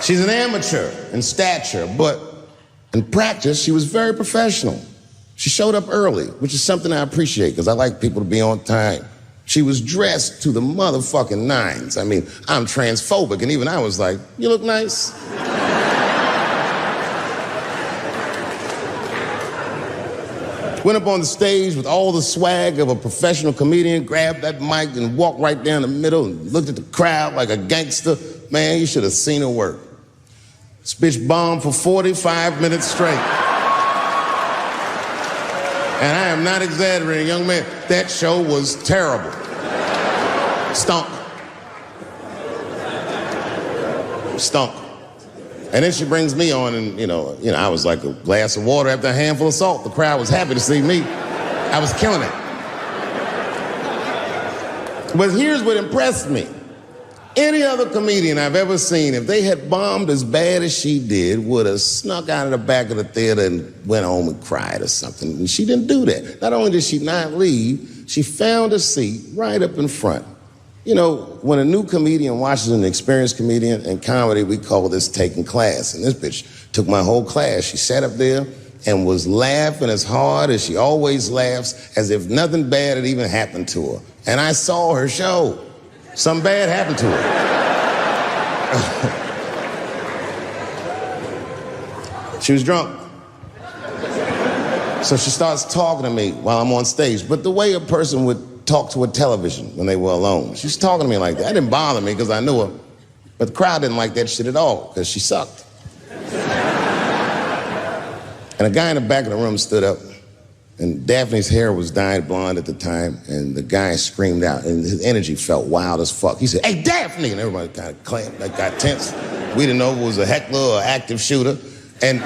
She's an amateur in stature, but in practice, she was very professional. She showed up early, which is something I appreciate because I like people to be on time. She was dressed to the motherfucking nines. I mean, I'm transphobic, and even I was like, you look nice. Went up on the stage with all the swag of a professional comedian, grabbed that mic and walked right down the middle and looked at the crowd like a gangster. Man, you should have seen her work. This bitch bombed for 45 minutes straight. And I am not exaggerating, young man. That show was terrible. Stunk. Stunk. And then she brings me on, and you know, I was like a glass of water after a handful of salt. The crowd was happy to see me. I was killing it. But here's what impressed me. Any other comedian I've ever seen, if they had bombed as bad as she did, would have snuck out of the back of the theater and went home and cried or something. And she didn't do that. Not only did she not leave, she found a seat right up in front. You know, when a new comedian watches an experienced comedian in comedy, we call this taking class. And this bitch took my whole class. She sat up there and was laughing as hard as she always laughs, as if nothing bad had even happened to her. And I saw her show. Something bad happened to her. She was drunk. So she starts talking to me while I'm on stage, but the way a person would talk to a television when they were alone. She's talking to me like that. That didn't bother me because I knew her, but the crowd didn't like that shit at all because she sucked. And a guy in the back of the room stood up, and Daphne's hair was dyed blonde at the time, and the guy screamed out, and his energy felt wild as fuck. He said, "Hey, Daphne!" And everybody kind of clamped, like got tense. We didn't know if it was a heckler or an active shooter. And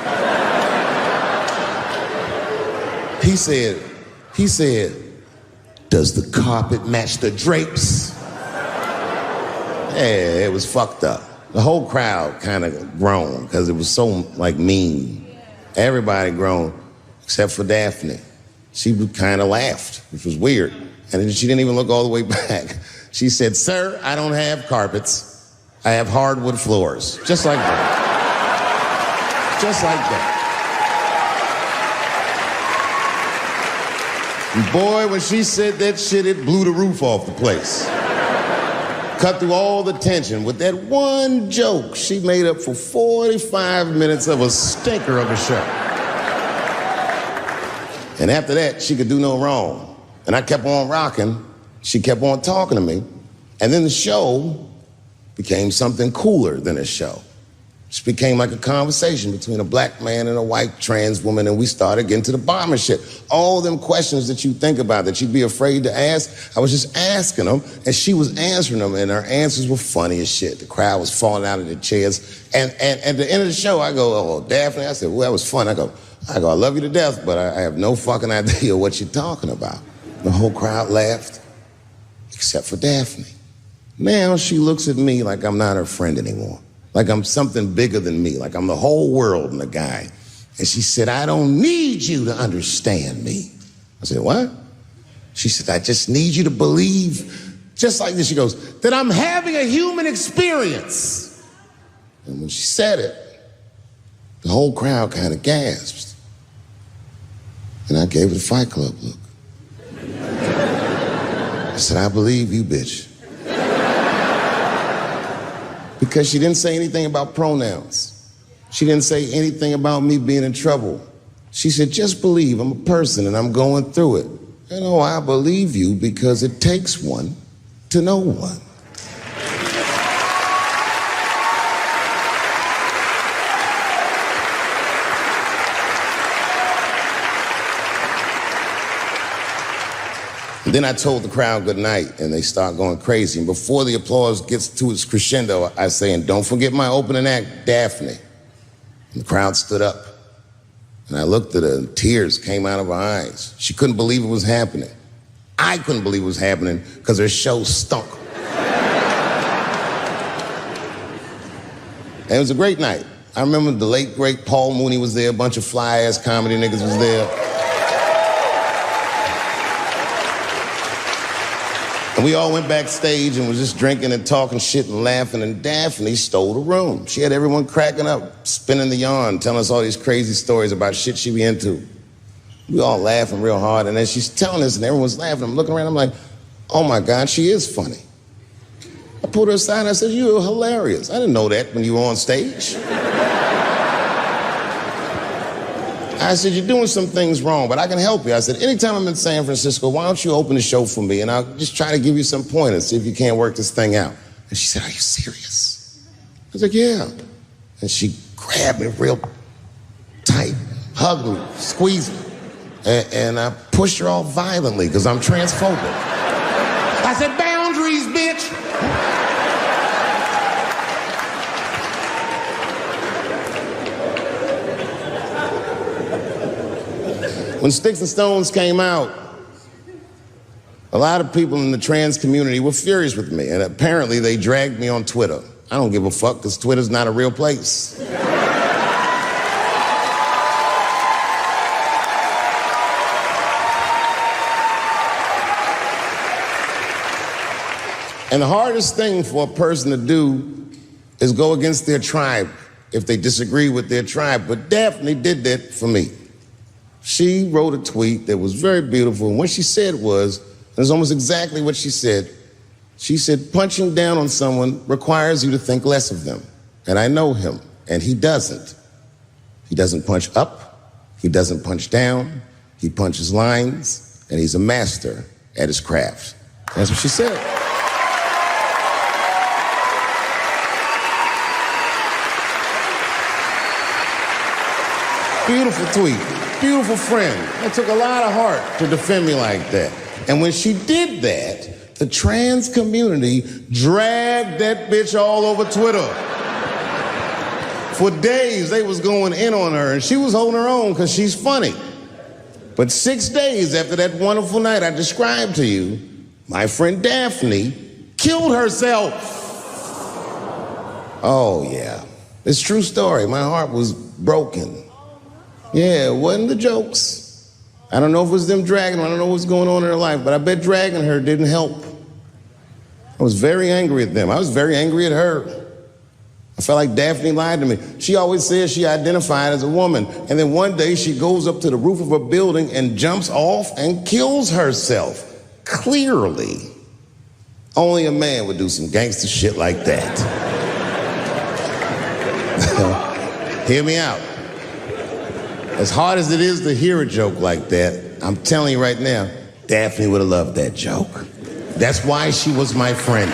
he said, "Does the carpet match the drapes?" Yeah, it was fucked up. The whole crowd kind of groaned because it was so, like, mean. Everybody groaned, except for Daphne. She kind of laughed, which was weird. And she didn't even look all the way back. She said, "Sir, I don't have carpets. I have hardwood floors." Just like that. Just like that. And boy, when she said that shit, it blew the roof off the place. Cut through all the tension. With that one joke, she made up for 45 minutes of a stinker of a show. And after that, she could do no wrong. And I kept on rocking. She kept on talking to me. And then the show became something cooler than a show. It became like a conversation between a black man and a white trans woman, and we started getting to the bomber shit. All them questions that you think about that you'd be afraid to ask, I was just asking them, and she was answering them, and her answers were funny as shit. The crowd was falling out of their chairs. And at the end of the show, I go, "Oh, Daphne," I said, "Well, that was fun." I go, "I love you to death, but I have no fucking idea what you're talking about." The whole crowd laughed, except for Daphne. Now she looks at me like I'm not her friend anymore. Like I'm something bigger than me, like I'm the whole world and the guy. And she said, "I don't need you to understand me." I said, "What?" She said, "I just need you to believe," just like this, she goes, "that I'm having a human experience." And when she said it, the whole crowd kind of gasped. And I gave her the Fight Club look. I said, "I believe you, bitch." Because she didn't say anything about pronouns. She didn't say anything about me being in trouble. She said, "Just believe I'm a person and I'm going through it." And oh, I believe you because it takes one to know one. Then I told the crowd good night, and they start going crazy. And before the applause gets to its crescendo, I say, "And don't forget my opening act, Daphne." And the crowd stood up. And I looked at her, and tears came out of her eyes. She couldn't believe it was happening. I couldn't believe it was happening because her show stunk. And it was a great night. I remember the late, great Paul Mooney was there, a bunch of fly-ass comedy niggas was there. And we all went backstage and was just drinking and talking shit and laughing, and Daphne stole the room. She had everyone cracking up, spinning the yarn, telling us all these crazy stories about shit she be into. We all laughing real hard, and as she's telling us and everyone's laughing, I'm looking around, I'm like, oh my God, she is funny. I pulled her aside and I said, you're hilarious. I didn't know that when you were on stage. I said, you're doing some things wrong, but I can help you. I said, anytime I'm in San Francisco, why don't you open the show for me, and I'll just try to give you some pointers, see if you can't work this thing out. And she said, are you serious? I was like, yeah. And she grabbed me real tight, hugged me, squeezed me, and I pushed her all violently because I'm transphobic. I said, boundaries, bitch. When Sticks and Stones came out, a lot of people in the trans community were furious with me, and apparently they dragged me on Twitter. I don't give a fuck, because Twitter's not a real place. And the hardest thing for a person to do is go against their tribe if they disagree with their tribe. But Daphne did that for me. She wrote a tweet that was very beautiful, and what she said was, it was almost exactly what she said. She said, punching down on someone requires you to think less of them. And I know him, and he doesn't. He doesn't punch up, he doesn't punch down, he punches lines, and he's a master at his craft. That's what she said. Beautiful tweet. Beautiful friend. It took a lot of heart to defend me like that. And when she did that, the trans community dragged that bitch all over Twitter. For days, they was going in on her, and she was holding her own because she's funny. But 6 days after that wonderful night I described to you, my friend Daphne killed herself. Oh, yeah. It's a true story. My heart was broken. Yeah, it wasn't the jokes. I don't know if it was them dragging her. I don't know what's going on in her life, but I bet dragging her didn't help. I was very angry at them. I was very angry at her. I felt like Daphne lied to me. She always says she identified as a woman, and then one day she goes up to the roof of a building and jumps off and kills herself. Clearly, only a man would do some gangster shit like that. Hear me out. As hard as it is to hear a joke like that, I'm telling you right now, Daphne would have loved that joke. That's why she was my friend.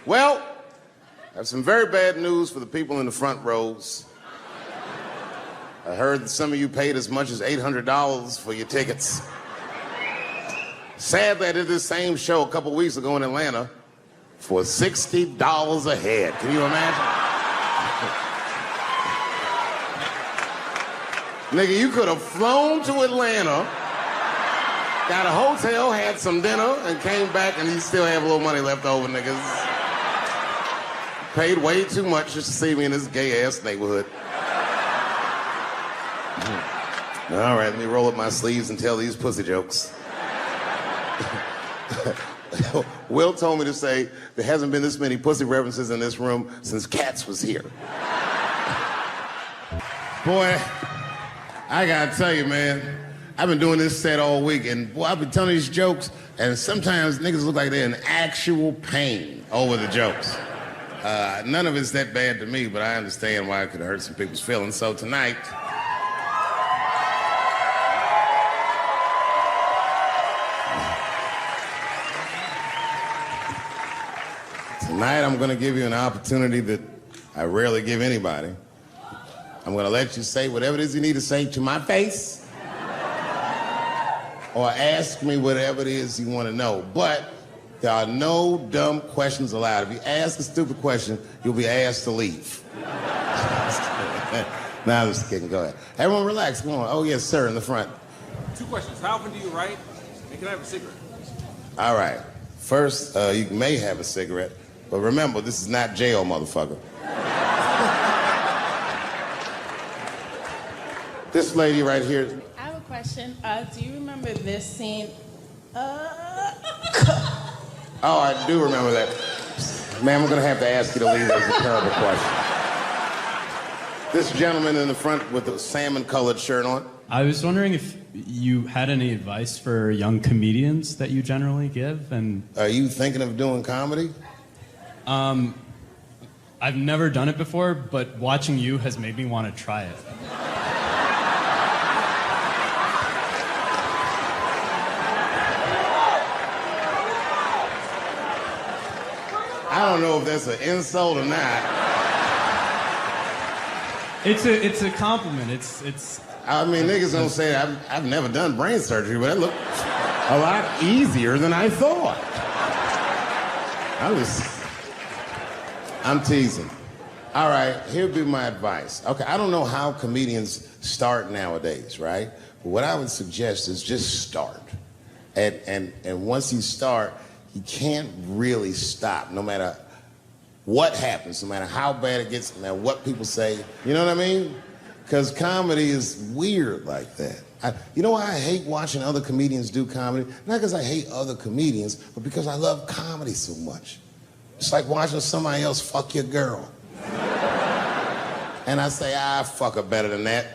Well, I have some very bad news for the people in the front rows. I heard that some of you paid as much as $800 for your tickets. Sadly, I did this same show a couple weeks ago in Atlanta for $60 a head. Can you imagine? Nigga, you could have flown to Atlanta, got a hotel, had some dinner, and came back, and you still have a little money left over, niggas. Paid way too much just to see me in this gay-ass neighborhood. All right, let me roll up my sleeves and tell these pussy jokes. Will told me to say there hasn't been this many pussy references in this room since Cats was here. Boy, I gotta tell you, man, I've been doing this set all week, and boy, I've been telling these jokes, and sometimes niggas look like they're in actual pain over the jokes. None of it's that bad to me, but I understand why it could hurt some people's feelings. So tonight, I'm going to give you an opportunity that I rarely give anybody. I'm going to let you say whatever it is you need to say to my face, or ask me whatever it is you want to know. But there are no dumb questions allowed. If you ask a stupid question, you'll be asked to leave. Now I'm just kidding. Go ahead. Everyone relax. Come on. Oh, yes, sir, in the front. 2 questions. How often do you write? And can I have a cigarette? All right. First, you may have a cigarette. But remember, this is not jail, motherfucker. This lady right here. I have a question. Do you remember this scene? Oh, I do remember that. Ma'am, I'm gonna have to ask you to leave. That's a terrible question. This gentleman in the front with the salmon-colored shirt on. I was wondering if you had any advice for young comedians that you generally give, and... Are you thinking of doing comedy? I've never done it before, but watching you has made me want to try it. I don't know if that's an insult or not. It's a compliment. It's. I mean, niggas don't say I've never done brain surgery, but it looked a lot easier than I thought. I'm teasing. All right, here'd be my advice. Okay, I don't know how comedians start nowadays, right? But what I would suggest is just start. And once you start, you can't really stop, no matter what happens, no matter how bad it gets, no matter what people say. You know what I mean? Because comedy is weird like that. You know why I hate watching other comedians do comedy? Not because I hate other comedians, but because I love comedy so much. It's like watching somebody else fuck your girl. And I say, fuck her better than that.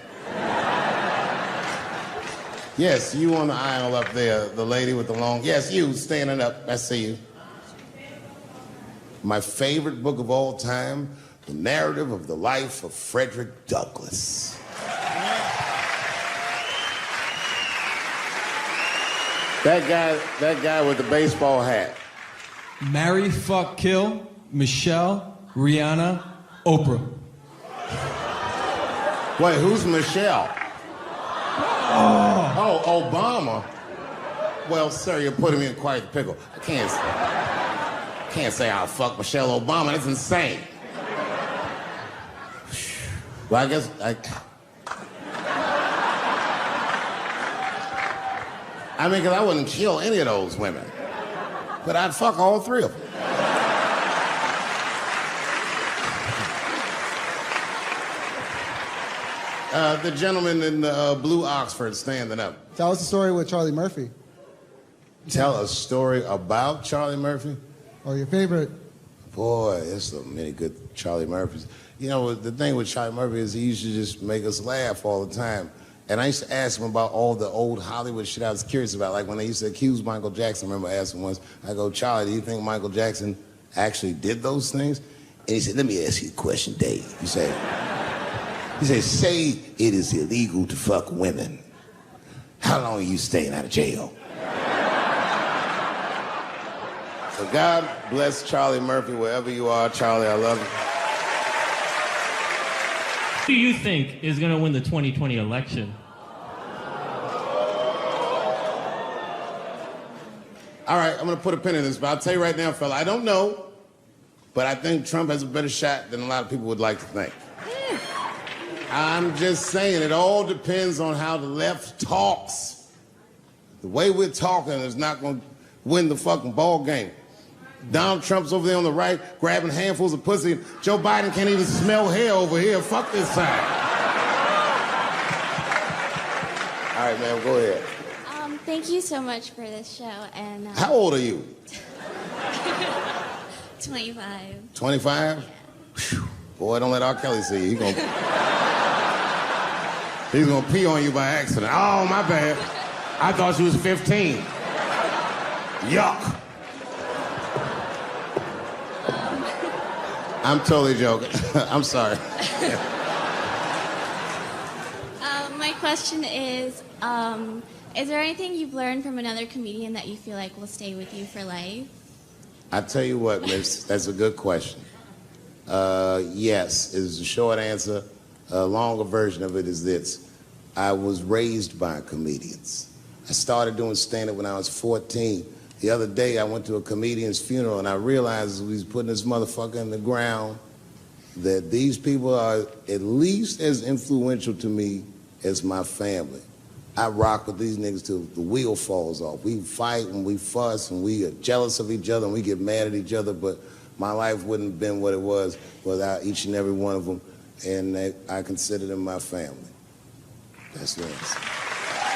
Yes, you on the aisle up there, the lady with the long... Yes, you, standing up, I see you. My favorite book of all time, The Narrative of the Life of Frederick Douglass. That guy with the baseball hat. Marry, fuck, kill, Michelle, Rihanna, Oprah. Wait, who's Michelle? Oh, Obama. Well, sir, you're putting me in quite the pickle. I can't say I'll fuck Michelle Obama. That's insane. Well, I guess I mean, because I wouldn't kill any of those women. But I'd fuck all three of them. The gentleman in the blue Oxford standing up. Tell us a story with Charlie Murphy. Tell a story about Charlie Murphy? Or your favorite. Boy, there's so many good Charlie Murphys. You know, the thing with Charlie Murphy is he used to just make us laugh all the time. And I used to ask him about all the old Hollywood shit I was curious about. Like when they used to accuse Michael Jackson, I remember asking once, I go, Charlie, do you think Michael Jackson actually did those things? And he said, let me ask you a question, Dave. He said, say it is illegal to fuck women. How long are you staying out of jail? So God bless Charlie Murphy, wherever you are. Charlie, I love you. Who do you think is going to win the 2020 election? All right, I'm going to put a pin in this, but I'll tell you right now, fella, I don't know, but I think Trump has a better shot than a lot of people would like to think. I'm just saying, it all depends on how the left talks. The way we're talking is not going to win the fucking ball game. Donald Trump's over there on the right, grabbing handfuls of pussy. Joe Biden can't even smell hair over here. Fuck this side. All right, man, go ahead. Thank you so much for this show. And how old are you? 25. 25? Yeah. Boy, don't let R. Kelly see you. He's gonna pee on you by accident. Oh, my bad. I thought she was 15. Yuck. I'm totally joking. I'm sorry. My question is there anything you've learned from another comedian that you feel like will stay with you for life? I tell you what, miss, that's a good question. Yes, is the short answer. A longer version of it is this. I was raised by comedians. I started doing stand-up when I was 14. The other day, I went to a comedian's funeral, and I realized as we was putting this motherfucker in the ground that these people are at least as influential to me as my family. I rock with these niggas till the wheel falls off. We fight and we fuss and we are jealous of each other and we get mad at each other, but my life wouldn't have been what it was without each and every one of them, and I consider them my family. That's yours.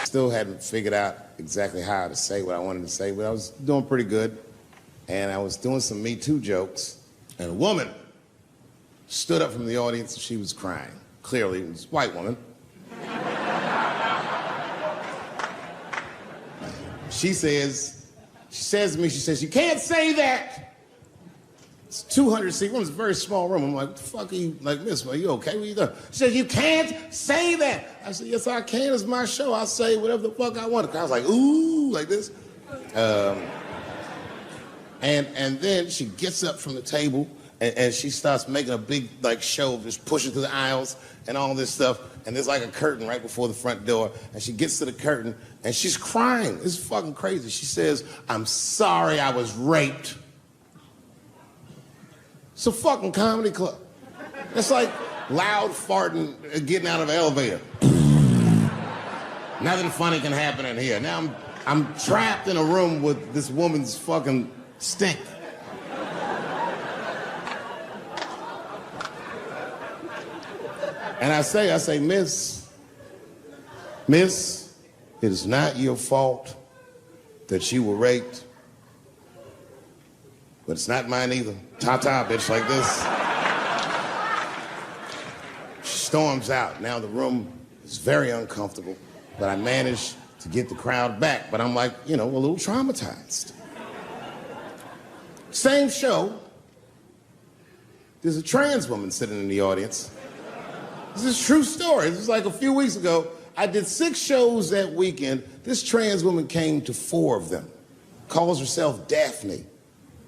Still hadn't figured out exactly how to say what I wanted to say, but I was doing pretty good. And I was doing some Me Too jokes, and a woman stood up from the audience and she was crying. Clearly, it was a white woman. She says to me, you can't say that. It's 200 seat room, it's a very small room. I'm like, what the fuck are you, like, miss, are you okay? What are you doing? She says, you can't say that. I said, yes, I can, it's my show. I'll say whatever the fuck I want. I was like, ooh, like this. And then she gets up from the table and she starts making a big like show of just pushing through the aisles and all this stuff. And there's like a curtain right before the front door. And she gets to the curtain and she's crying. It's fucking crazy. She says, I'm sorry I was raped. It's a fucking comedy club. It's like loud farting getting out of an elevator. Nothing funny can happen in here. Now I'm trapped in a room with this woman's fucking stink. And I say, miss, it is not your fault that you were raped, but it's not mine either. Ta-ta, bitch, like this. She storms out. Now the room is very uncomfortable, but I managed to get the crowd back, but I'm like, a little traumatized. Same show, there's a trans woman sitting in the audience. This is a true story. This was like a few weeks ago. I did 6 shows that weekend. This trans woman came to 4 of them. Calls herself Daphne.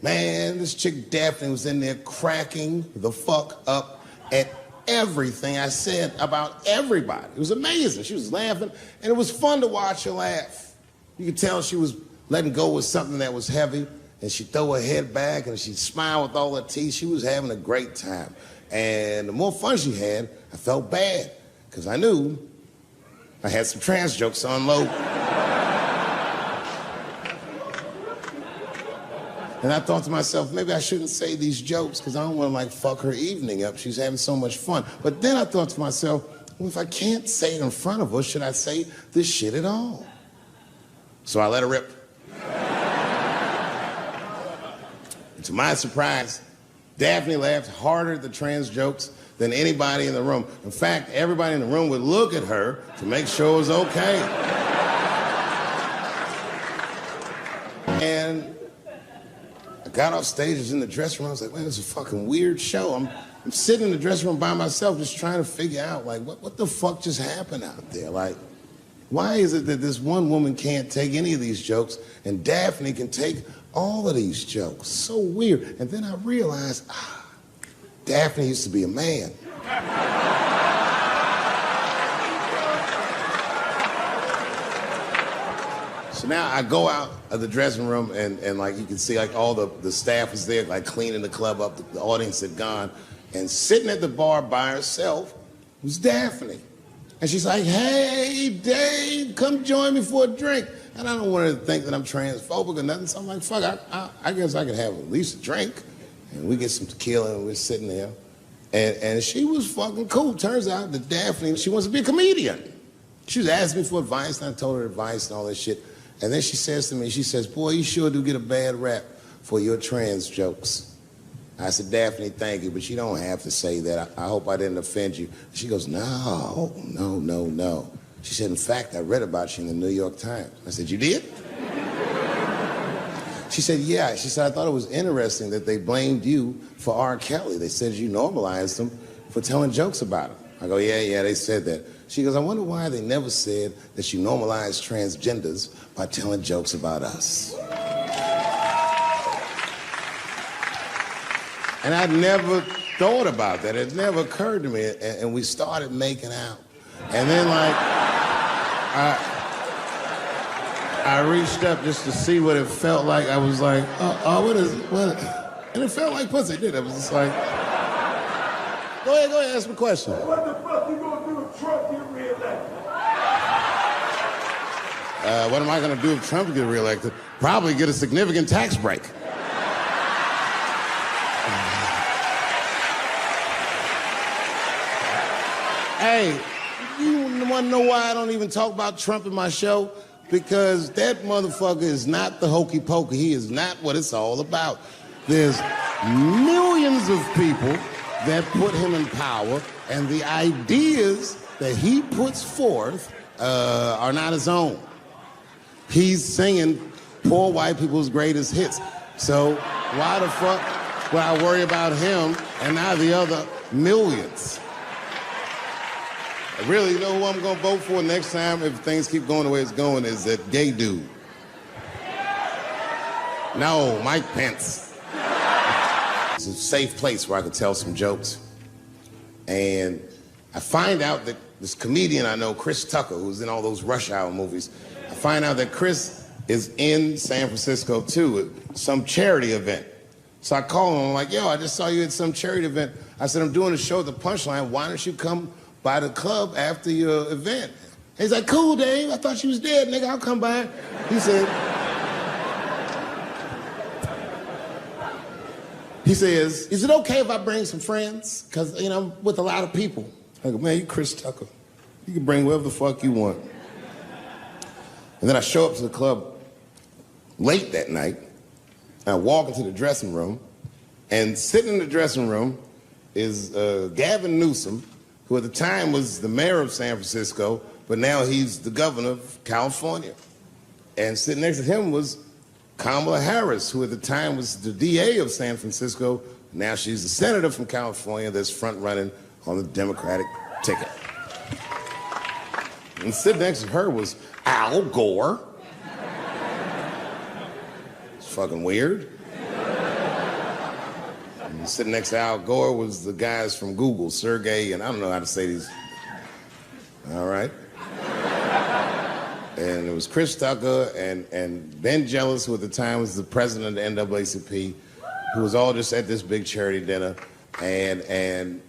Man, this chick Daphne was in there cracking the fuck up at everything I said about everybody. It was amazing. She was laughing, and it was fun to watch her laugh. You could tell she was letting go with something that was heavy, and she'd throw her head back, and she'd smile with all her teeth. She was having a great time. And the more fun she had, I felt bad, because I knew I had some trans jokes to unload. And I thought to myself, maybe I shouldn't say these jokes, because I don't want to, like, fuck her evening up. She's having so much fun. But then I thought to myself, well, if I can't say it in front of her, should I say this shit at all? So I let her rip. And to my surprise, Daphne laughed harder at the trans jokes than anybody in the room. In fact, everybody in the room would look at her to make sure it was okay. And I got off stage, I was in the dressing room, I was like, man, this is a fucking weird show. I'm sitting in the dressing room by myself just trying to figure out, like, what the fuck just happened out there? Like, why is it that this one woman can't take any of these jokes and Daphne can take all of these jokes? So weird. And then I realized, Daphne used to be a man. So now I go out of the dressing room and like you can see like all the staff was there like cleaning the club up, the audience had gone, and sitting at the bar by herself was Daphne. And she's like, hey, Dave, come join me for a drink. And I don't want her to think that I'm transphobic or nothing, so I'm like, fuck, I guess I could have at least a drink. And we get some tequila and we're sitting there. And she was fucking cool. Turns out that Daphne, she wants to be a comedian. She was asking me for advice, and I told her advice and all that shit. And then she says to me, she says, boy, you sure do get a bad rap for your trans jokes. I said, Daphne, thank you, but you don't have to say that. I hope I didn't offend you. She goes, no. She said, in fact, I read about you in the New York Times. I said, you did? She said, yeah. She said, I thought it was interesting that they blamed you for R. Kelly. They said you normalized him for telling jokes about him. I go, yeah, they said that. She goes, I wonder why they never said that you normalized transgenders by telling jokes about us. And I'd never thought about that. It never occurred to me. And we started making out. And then, like, I reached up just to see what it felt like. I was like, what? And it felt like pussy, didn't it? It was just like, go ahead, ask me a question. What the fuck you gonna do if Trump get reelected? What am I gonna do if Trump gets reelected? Probably get a significant tax break. Hey, You want to know why I don't even talk about Trump in my show? Because that motherfucker is not the hokey pokey. He is not what it's all about. There's millions of people that put him in power, and the ideas that he puts forth are not his own. He's singing poor white people's greatest hits. So why the fuck would I worry about him and not the other millions? I really know who I'm gonna vote for next time if things keep going the way it's going is that gay dude. No, Mike Pence. It's a safe place where I could tell some jokes. And I find out that this comedian I know, Chris Tucker, who's in all those Rush Hour movies, I find out that Chris is in San Francisco too at some charity event. So I call him, I'm like, yo, I just saw you at some charity event. I said, I'm doing a show at the Punchline. Why don't you come by the club after your event? He's like, cool, Dave. I thought you was dead, nigga. I'll come by. He says, is it okay if I bring some friends? Because, you know, I'm with a lot of people. I go, man, you Chris Tucker. You can bring whoever the fuck you want. And then I show up to the club late that night. And I walk into the dressing room. And sitting in the dressing room is Gavin Newsom, who at the time was the mayor of San Francisco, but now he's the governor of California. And sitting next to him was Kamala Harris, who at the time was the DA of San Francisco. Now she's the senator from California that's front-running on the Democratic ticket. And sitting next to her was Al Gore. It's fucking weird. And sitting next to Al Gore was the guys from Google, Sergey, and I don't know how to say these. All right. And it was Chris Tucker and Ben Jealous, who at the time was the president of the NAACP, who was all just at this big charity dinner, and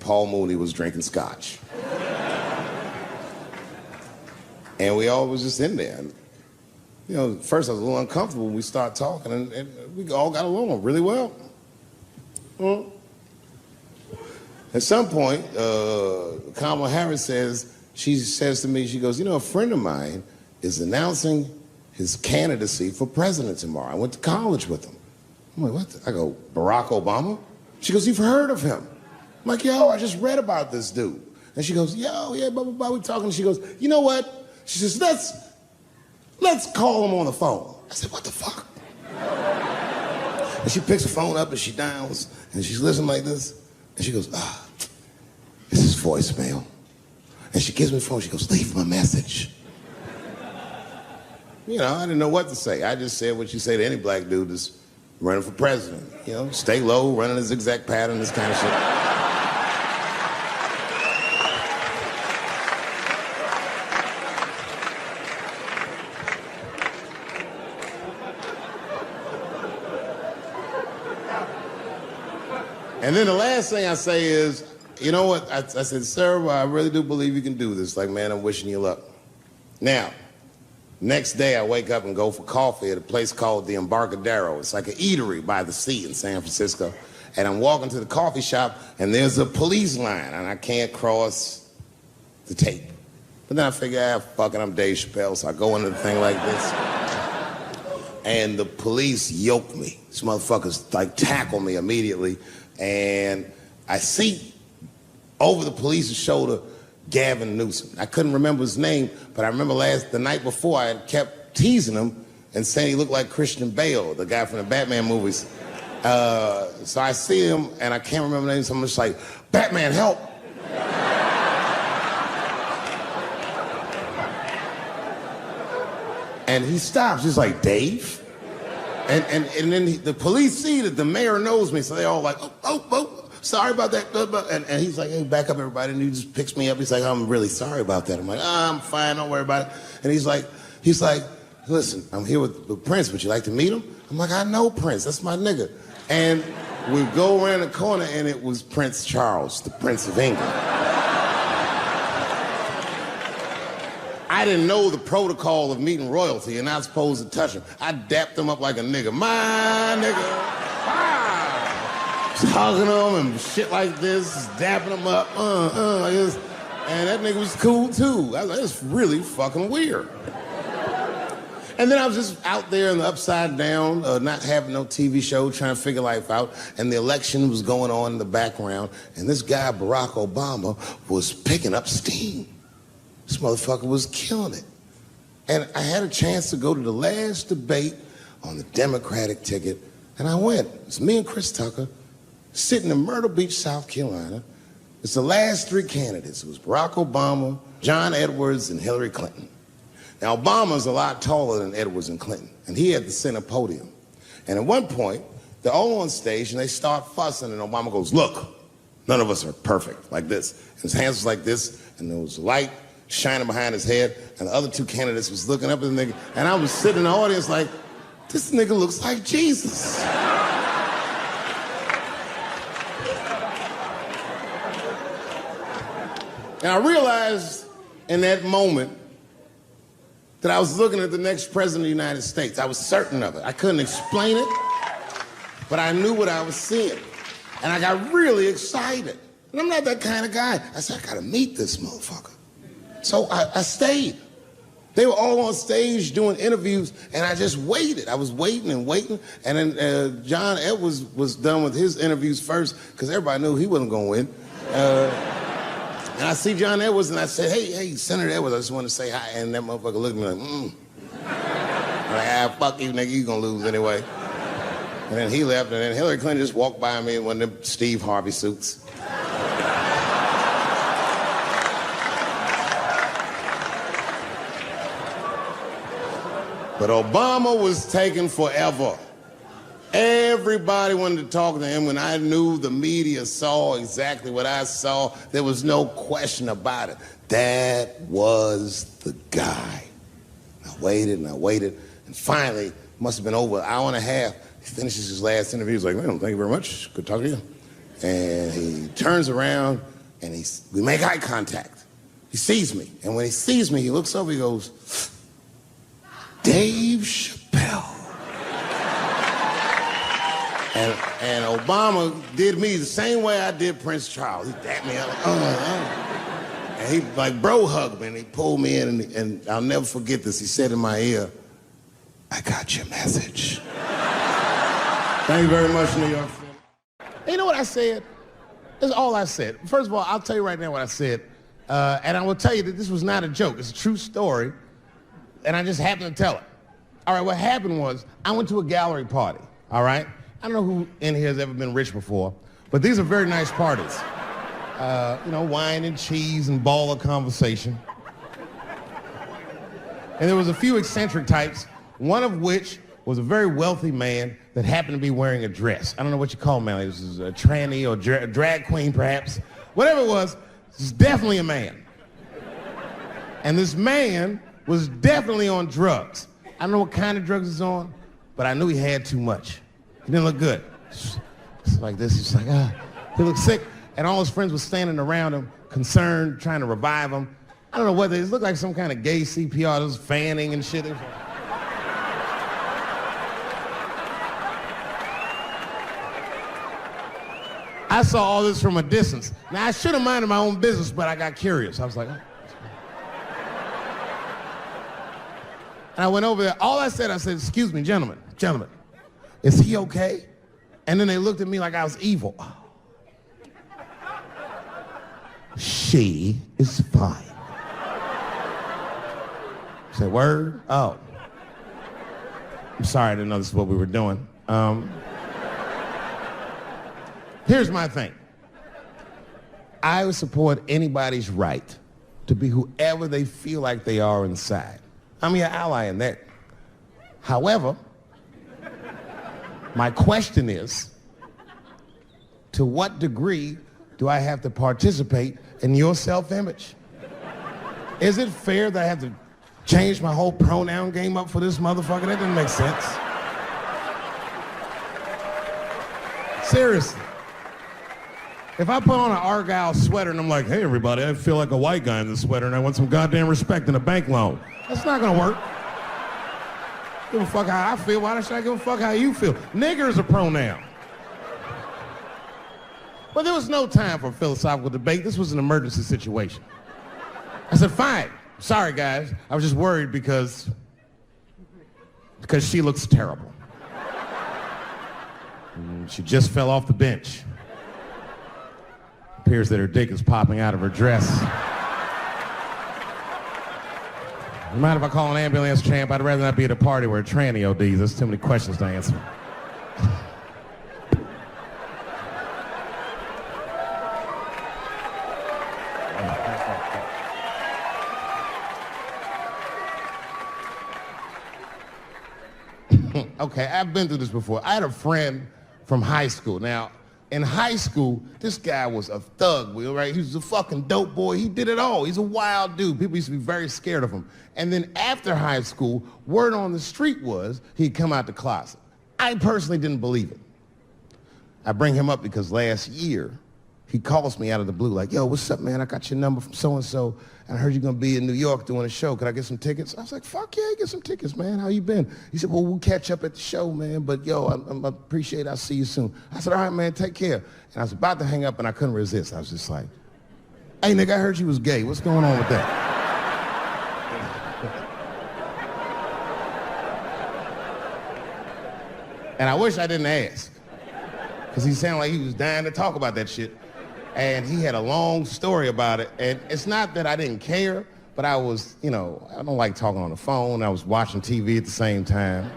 Paul Mooney was drinking scotch. And we all was just in there. And, you know, at first I was a little uncomfortable when we started talking, and we all got along really well. Well, at some point, Kamala Harris she says to me, she goes, you know, a friend of mine is announcing his candidacy for president tomorrow. I went to college with him. I'm like, what? I go, Barack Obama? She goes, you've heard of him? I'm like, yo, I just read about this dude. And she goes, yo, yeah, blah, blah, blah, we talking. She goes, you know what? She says, let's call him on the phone. I said, what the fuck? And she picks the phone up and she dials and she's listening like this. And she goes, this is voicemail. And she gives me the phone, she goes, leave him a message. You know, I didn't know what to say. I just said what you say to any black dude that's running for president. You know, stay low, running a zigzag pattern, this kind of shit. And then the last thing I say is, you know what? I said, sir, I really do believe you can do this. Like, man, I'm wishing you luck. Now, next day I wake up and go for coffee at a place called the Embarcadero. It's like an eatery by the sea in San Francisco. And I'm walking to the coffee shop and there's a police line and I can't cross the tape. But then I figure, fuck it, I'm Dave Chappelle, so I go into the thing like this. And the police yoke me. These motherfuckers like tackle me immediately. And I see over the police's shoulder Gavin Newsom. I couldn't remember his name, but I remember the night before I had kept teasing him and saying he looked like Christian Bale, the guy from the Batman movies. So I see him and I can't remember the name, so I'm just like, Batman, help! And he stops, he's like, Dave? And then the police see that the mayor knows me, so they all like, oh, sorry about that. And he's like, hey, back up, everybody. And he just picks me up. He's like, I'm really sorry about that. I'm like, I'm fine, don't worry about it. And he's like, listen, I'm here with Prince. Would you like to meet him? I'm like, I know Prince. That's my nigga. And we go around the corner, and it was Prince Charles, the Prince of England. I didn't know the protocol of meeting royalty. You're not supposed to touch him. I dapped him up like a nigga. My nigga. Just hugging him and shit like this, dapping him up. Like this. And that nigga was cool too. I was like, it's really fucking weird. And then I was just out there in the upside down, not having no TV show, trying to figure life out. And the election was going on in the background. And this guy, Barack Obama, was picking up steam. This motherfucker was killing it. And I had a chance to go to the last debate on the Democratic ticket. And I went. It's me and Chris Tucker sitting in Myrtle Beach, South Carolina. It's the last three candidates. It was Barack Obama, John Edwards, and Hillary Clinton. Now, Obama's a lot taller than Edwards and Clinton, and he had the center podium. And at one point, they're all on stage, and they start fussing, and Obama goes, look, none of us are perfect, like this. And his hands was like this, and there was light shining behind his head, and the other two candidates was looking up at the nigga, and I was sitting in the audience like, this nigga looks like Jesus. And I realized in that moment that I was looking at the next president of the United States. I was certain of it. I couldn't explain it, but I knew what I was seeing. And I got really excited. And I'm not that kind of guy. I said, I gotta meet this motherfucker. So I stayed. They were all on stage doing interviews, and I just waited. I was waiting and waiting. And then John Edwards was done with his interviews first, because everybody knew he wasn't gonna win. And I see John Edwards, and I said, hey, Senator Edwards, I just want to say hi. And that motherfucker looked at me like, I'm like, fuck you, nigga, you gonna lose anyway. And then he left, and then Hillary Clinton just walked by me in one of them Steve Harvey suits. But Obama was taking forever. Everybody wanted to talk to him. When I knew the media saw exactly what I saw, there was no question about it. That was the guy. I waited, and finally, must have been over an hour and a half, he finishes his last interview. He's like, man, thank you very much. Good talking to you. And he turns around, and we make eye contact. He sees me, and when he sees me, he looks over, he goes, Dave Chappelle. And Obama did me the same way I did Prince Charles. He dapped me up, and he like bro hugged me, and he pulled me in, and I'll never forget this. He said in my ear, I got your message. Thank you very much, New York City. And you know what I said? That's all I said. First of all, I'll tell you right now what I said, and I will tell you that this was not a joke. It's a true story, and I just happened to tell it. All right, what happened was I went to a gallery party, all right? I don't know who in here has ever been rich before, but these are very nice parties. You know, wine and cheese and ball of conversation. And there was a few eccentric types, one of which was a very wealthy man that happened to be wearing a dress. I don't know what you call him, man. This is a tranny or drag queen, perhaps. Whatever it was definitely a man. And this man was definitely on drugs. I don't know what kind of drugs he's on, but I knew he had too much. He didn't look good. It's like this, he's like, he looked sick. And all his friends were standing around him, concerned, trying to revive him. I don't know whether it looked like some kind of gay CPR, there was fanning and shit. I saw all this from a distance. Now, I should have minded my own business, but I got curious. I was like, oh. And I went over there. All I said, excuse me, gentlemen, is he okay? And then they looked at me like I was evil. Oh. She is fine. I said, word? Oh. I'm sorry, I didn't know this is what we were doing. Here's my thing. I would support anybody's right to be whoever they feel like they are inside. I'm your ally in that. However, my question is, to what degree do I have to participate in your self-image? Is it fair that I have to change my whole pronoun game up for this motherfucker? That doesn't make sense. Seriously. If I put on an Argyle sweater and I'm like, hey everybody, I feel like a white guy in this sweater and I want some goddamn respect and a bank loan. That's not gonna work. Give a fuck how I feel. Why should I give a fuck how you feel? Nigger is a pronoun. But there was no time for philosophical debate. This was an emergency situation. I said, fine. Sorry, guys. I was just worried because she looks terrible. She just fell off the bench. Appears that her dick is popping out of her dress. You mind if I call an ambulance, champ? I'd rather not be at a party where a tranny ODs. There's too many questions to answer. Okay, I've been through this before. I had a friend from high school. Now, in high school, this guy was a thug, right? He was a fucking dope boy. He did it all. He's a wild dude. People used to be very scared of him. And then after high school, word on the street was he'd come out the closet. I personally didn't believe it. I bring him up because last year, he calls me out of the blue like, yo, what's up, man? I got your number from so-and-so. I heard you're going to be in New York doing a show. Could I get some tickets? I was like, fuck yeah, get some tickets, man. How you been? He said, well, we'll catch up at the show, man. But, yo, I appreciate it. I'll see you soon. I said, all right, man, take care. And I was about to hang up, and I couldn't resist. I was just like, hey, nigga, I heard you was gay. What's going on with that? And I wish I didn't ask, because he sounded like he was dying to talk about that shit. And he had a long story about it. And it's not that I didn't care, but I was, I don't like talking on the phone. I was watching TV at the same time.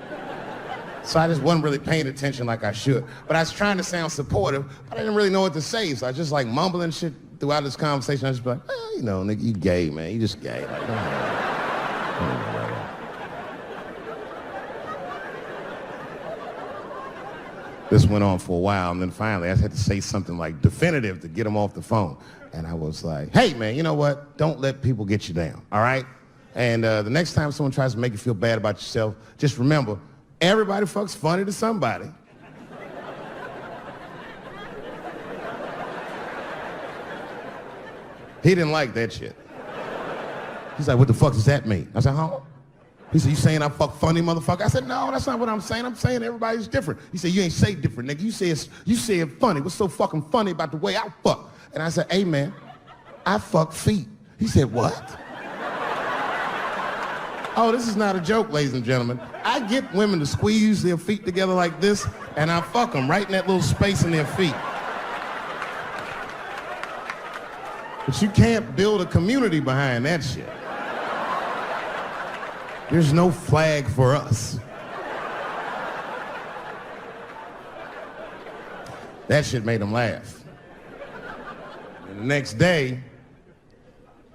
So I just wasn't really paying attention like I should. But I was trying to sound supportive, but I didn't really know what to say. So I was just like mumbling shit throughout this conversation. I just be like, nigga, you gay, man. You just gay. Like, This went on for a while, and then finally I had to say something like definitive to get him off the phone. And I was like, hey, man, you know what? Don't let people get you down, all right? And the next time someone tries to make you feel bad about yourself, just remember, everybody fucks funny to somebody. He didn't like that shit. He's like, what the fuck does that mean? I said, huh? He said, you saying I fuck funny, motherfucker? I said, no, that's not what I'm saying. I'm saying everybody's different. He said, you ain't say different, nigga. You say it funny. What's so fucking funny about the way I fuck? And I said, hey, man, I fuck feet. He said, what? Oh, this is not a joke, ladies and gentlemen. I get women to squeeze their feet together like this, and I fuck them right in that little space in their feet. But you can't build a community behind that shit. There's no flag for us. That shit made him laugh. And the next day,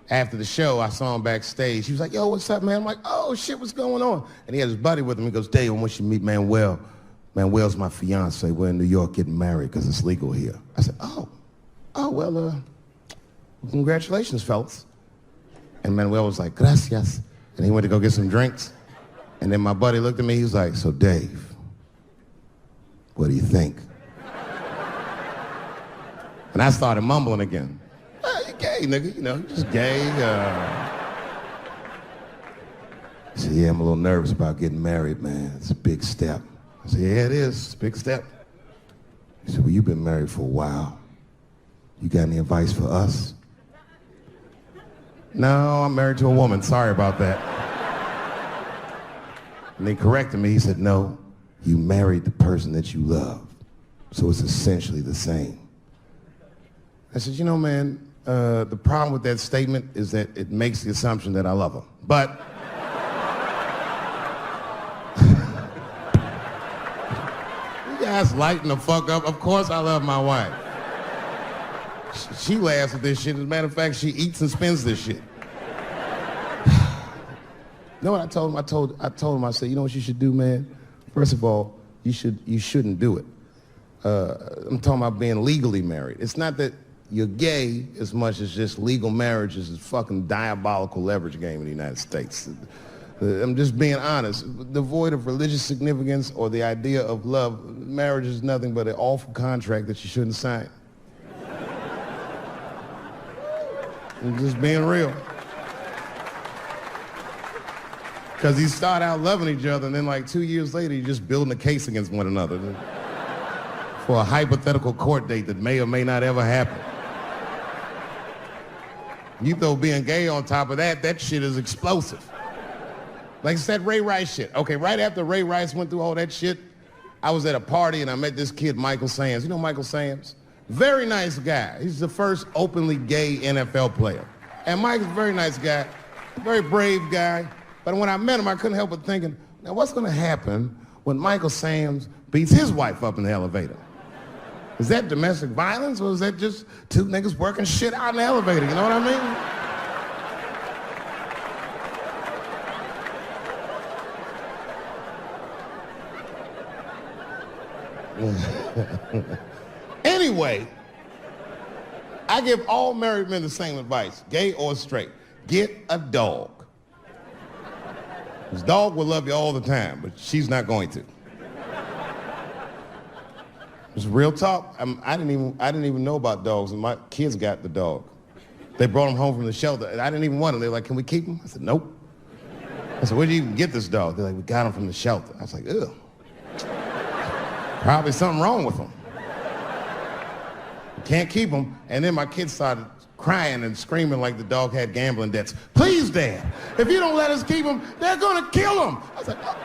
after the show, I saw him backstage. He was like, yo, what's up, man? I'm like, oh, shit, what's going on? And he had his buddy with him. He goes, Dave, I want you to meet Manuel. Manuel's my fiance. We're in New York getting married because it's legal here. I said, well, congratulations, fellas. And Manuel was like, gracias. And he went to go get some drinks. And then my buddy looked at me, he was like, so Dave, what do you think? And I started mumbling again. You gay, nigga, you're just gay. He said, yeah, I'm a little nervous about getting married, man. It's a big step. I said, yeah, it is. It's a big step. He said, well, you've been married for a while. You got any advice for us? No, I'm married to a woman. Sorry about that. And they corrected me. He said, no, you married the person that you love. So it's essentially the same. I said, man, the problem with that statement is that it makes the assumption that I love her. But you guys lighten the fuck up. Of course I love my wife. She laughs at this shit. As a matter of fact, she eats and spends this shit. You know what I told him? I told him, I said, you know what you should do, man? First of all, you shouldn't do it. I'm talking about being legally married. It's not that you're gay as much as just legal marriage is a fucking diabolical leverage game in the United States. I'm just being honest. Devoid of religious significance or the idea of love, marriage is nothing but an awful contract that you shouldn't sign. I'm just being real. Because you start out loving each other, and then like 2 years later, you're just building a case against one another for a hypothetical court date that may or may not ever happen. You throw being gay on top of that, that shit is explosive. Like it's that Ray Rice shit. Okay, right after Ray Rice went through all that shit, I was at a party and I met this kid, Michael Samms. You know Michael Samms? Very nice guy. He's the first openly gay NFL player. And Mike's a very nice guy, very brave guy. But when I met him, I couldn't help but thinking, now what's gonna happen when Michael Samms beats his wife up in the elevator? Is that domestic violence or is that just two niggas working shit out in the elevator? You know what I mean? Anyway, I give all married men the same advice, gay or straight. Get a dog. This dog will love you all the time, but she's not going to. It's real talk. I didn't even know about dogs, and my kids got the dog. They brought him home from the shelter, and I didn't even want him. They were like, "Can we keep him?" I said, "Nope." I said, "Where'd you even get this dog?" They're like, "We got him from the shelter." I was like, "Ew. Probably something wrong with him. Can't keep him." And then my kids started crying and screaming like the dog had gambling debts. "Please, Dad, if you don't let us keep him, they're gonna kill him." I was like, "Oh.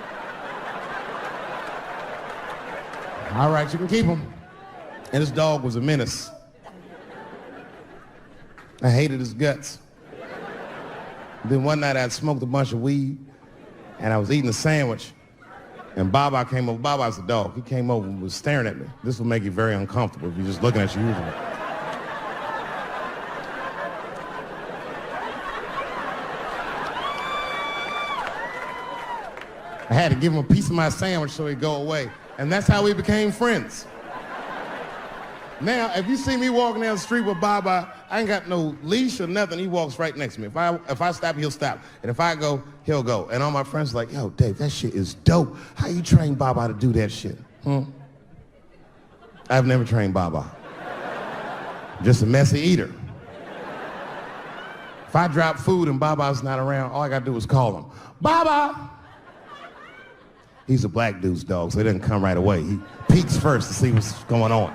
All right, you can keep him." And this dog was a menace. I hated his guts. Then one night I'd smoked a bunch of weed and I was eating a sandwich and Baba came over. Baba's the dog. He came over and was staring at me. This will make you very uncomfortable if you're just looking at you usually. I had to give him a piece of my sandwich so he'd go away. And that's how we became friends. Now, if you see me walking down the street with Baba, I ain't got no leash or nothing. He walks right next to me. If I stop, he'll stop. And if I go, he'll go. And all my friends are like, "Yo, Dave, that shit is dope. How you train Baba to do that shit?" I've never trained Baba. Just a messy eater. If I drop food and Baba's not around, all I gotta do is call him. "Baba!" He's a black dude's dog, so he doesn't come right away. He peeks first to see what's going on.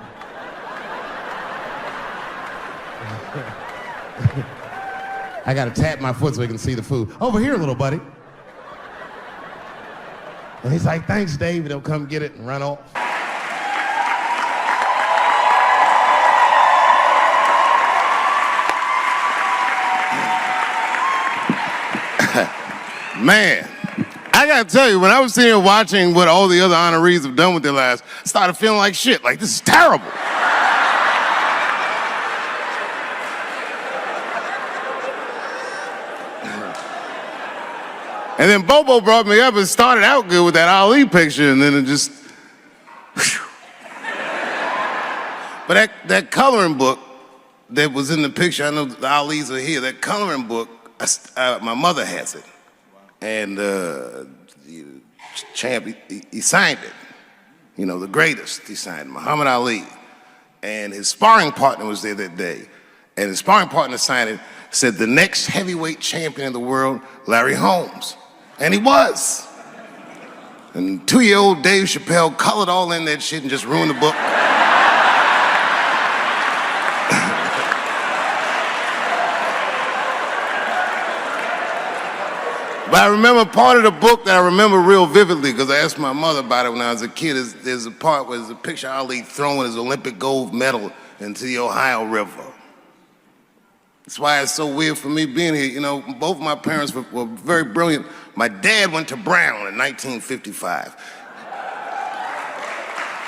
I gotta tap my foot so he can see the food. "Over here, little buddy." And he's like, "Thanks, Dave." And he'll come get it and run off. Man, I gotta tell you, when I was sitting here watching what all the other honorees have done with their lives, I started feeling like shit. Like, this is terrible. And then Bobo brought me up and started out good with that Ali picture, and then it just, whew. But that coloring book that was in the picture, I know the Ali's are here, that coloring book, my mother has it. And Champ, he signed it. You know, the greatest, he signed it, Muhammad Ali. And his sparring partner was there that day. And his sparring partner signed it, said, "The next heavyweight champion of the world, Larry Holmes." And he was. And 2-year-old Dave Chappelle colored all in that shit and just ruined the book. But I remember part of the book that I remember real vividly because I asked my mother about it when I was a kid. There's a part where there's a picture of Ali throwing his Olympic gold medal into the Ohio River. That's why it's so weird for me being here. You know, both my parents were very brilliant. My dad went to Brown in 1955.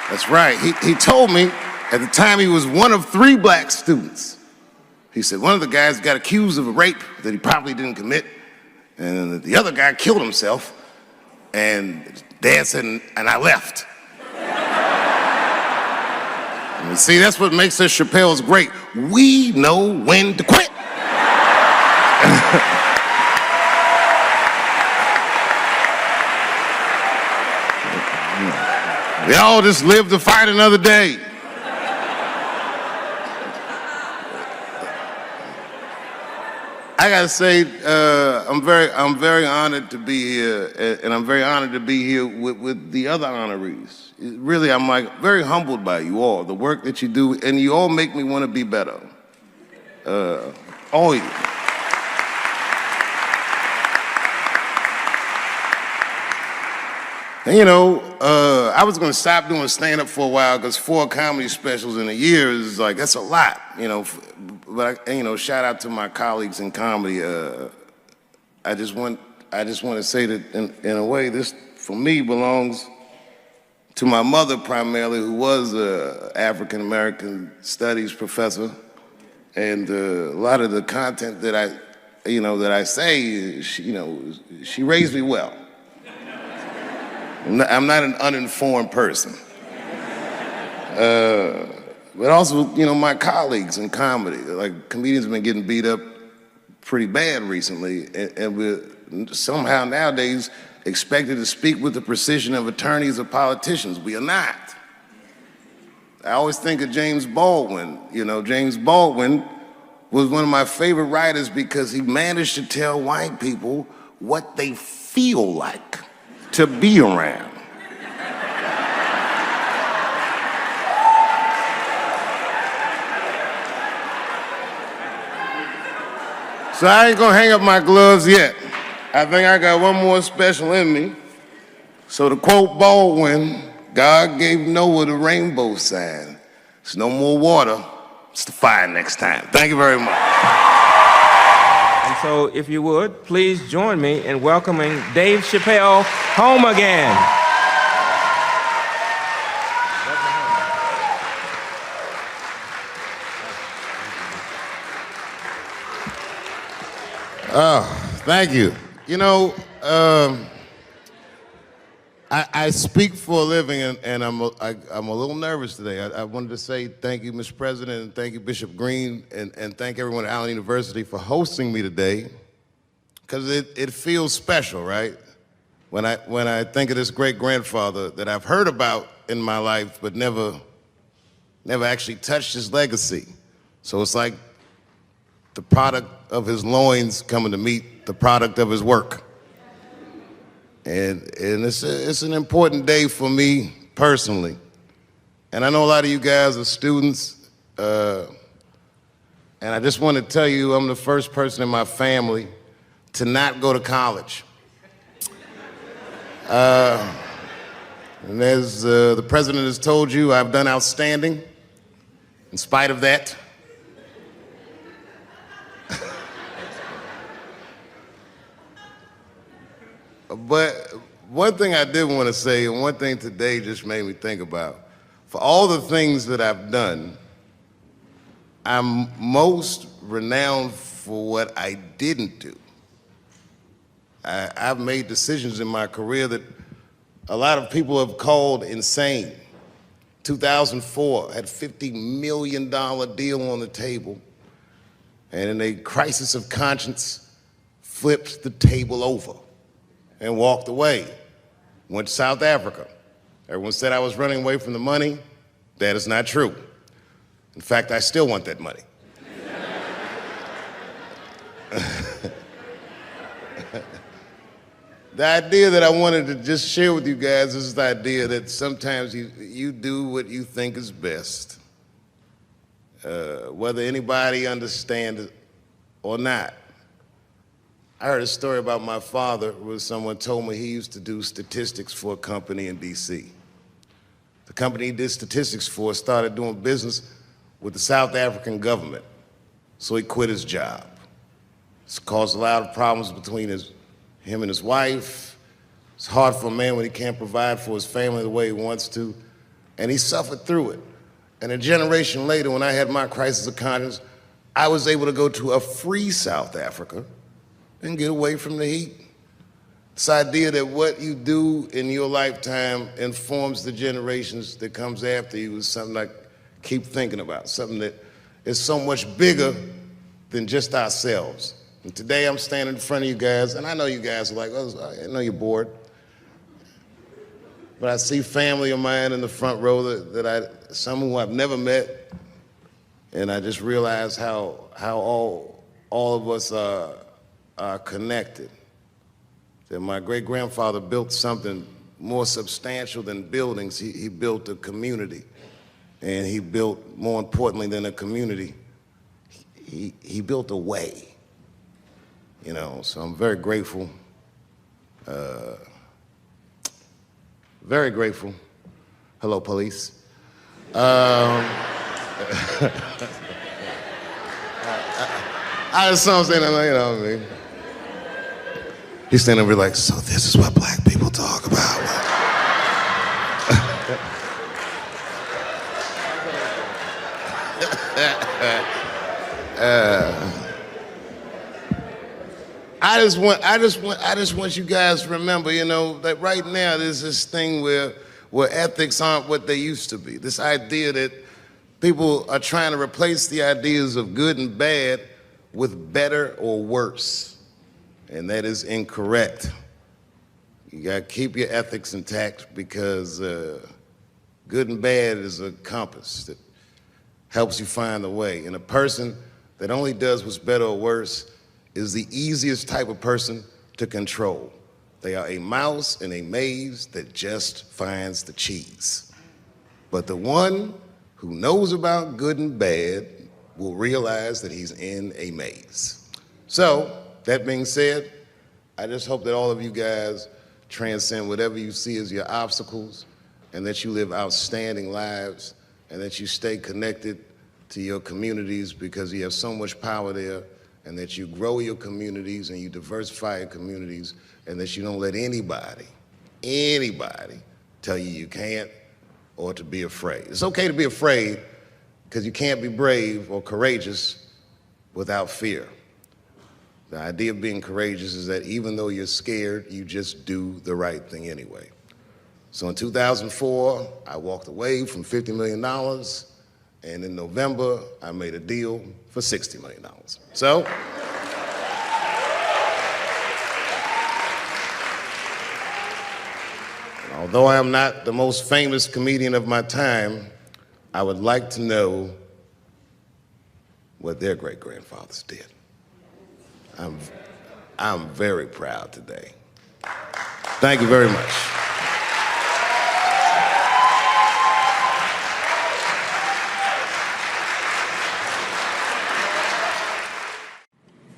That's right. He told me at the time he was one of 3 black students. He said one of the guys got accused of a rape that he probably didn't commit, and the other guy killed himself, and Dad said, and I left. And see, that's what makes us Chappelle's great. We know when to quit. We all just live to fight another day. I gotta say, I'm very honored to be here, and I'm very honored to be here with the other honorees. Really, I'm like very humbled by you all, the work that you do, and you all make me want to be better. All of you. And, you know, I was gonna stop doing stand-up for a while because 4 comedy specials in a year is like, that's a lot, you know. But, you know, shout out to my colleagues in comedy. I just want to say that in a way, this, for me, belongs to my mother primarily, who was an African-American studies professor. And a lot of the content that I say, she raised me well. I'm not an uninformed person. But also, you know, my colleagues in comedy, like comedians have been getting beat up pretty bad recently, and we're somehow nowadays expected to speak with the precision of attorneys or politicians. We are not. I always think of James Baldwin. You know, James Baldwin was one of my favorite writers because he managed to tell white people what they feel like to be around. So I ain't gonna hang up my gloves yet. I think I got one more special in me. So to quote Baldwin, God gave Noah the rainbow sign. There's no more water, it's the fire next time. Thank you very much. And so if you would, please join me in welcoming Dave Chappelle home again. Oh, thank you. You know, I speak for a living, and I'm a little nervous today. I wanted to say thank you, Mr. President, and thank you, Bishop Green, and thank everyone at Allen University for hosting me today, because it feels special, right? When I think of this great-grandfather that I've heard about in my life, but never actually touched his legacy. So it's like the product of his loins coming to meet the product of his work. And it's an important day for me personally. And I know a lot of you guys are students, and I just want to tell you I'm the first person in my family to not go to college. And as the president has told you, I've done outstanding in spite of that. But one thing I did want to say, and one thing today just made me think about, for all the things that I've done, I'm most renowned for what I didn't do. I've made decisions in my career that a lot of people have called insane. 2004, had a $50 million deal on the table, and in a crisis of conscience, flipped the table over and walked away. Went to South Africa. Everyone said I was running away from the money. That is not true. In fact, I still want that money. The idea that I wanted to just share with you guys is the idea that sometimes you do what you think is best, whether anybody understands it or not. I heard a story about my father where someone told me he used to do statistics for a company in DC. The company he did statistics for started doing business with the South African government, so he quit his job. It's caused a lot of problems between him and his wife. It's hard for a man when he can't provide for his family the way he wants to, and he suffered through it. And a generation later, when I had my crisis of conscience, I was able to go to a free South Africa and get away from the heat. This idea that what you do in your lifetime informs the generations that comes after you is something I keep thinking about, something that is so much bigger than just ourselves. And today I'm standing in front of you guys, and I know you guys are like, oh, I know you're bored. But I see family of mine in the front row some who I've never met, and I just realize how all of us are connected. That my great-grandfather built something more substantial than buildings. He built a community, and he built, more importantly than a community, he built a way. You know, so I'm very grateful. very grateful. Hello, police. I just saw him saying, you know what I mean? He's standing over like, so this is what black people talk about. I just want you guys to remember, you know, that right now there's this thing where ethics aren't what they used to be. This idea that people are trying to replace the ideas of good and bad with better or worse. And that is incorrect. You gotta keep your ethics intact because good and bad is a compass that helps you find the way. And a person that only does what's better or worse is the easiest type of person to control. They are a mouse in a maze that just finds the cheese. But the one who knows about good and bad will realize that he's in a maze. So, that being said, I just hope that all of you guys transcend whatever you see as your obstacles and that you live outstanding lives and that you stay connected to your communities because you have so much power there, and that you grow your communities and you diversify your communities, and that you don't let anybody tell you you can't or to be afraid. It's okay to be afraid because you can't be brave or courageous without fear. The idea of being courageous is that even though you're scared, you just do the right thing anyway. So in 2004, I walked away from $50 million, and in November, I made a deal for $60 million. So, although I am not the most famous comedian of my time, I would like to know what their great-grandfathers did. I'm very proud today. Thank you very much.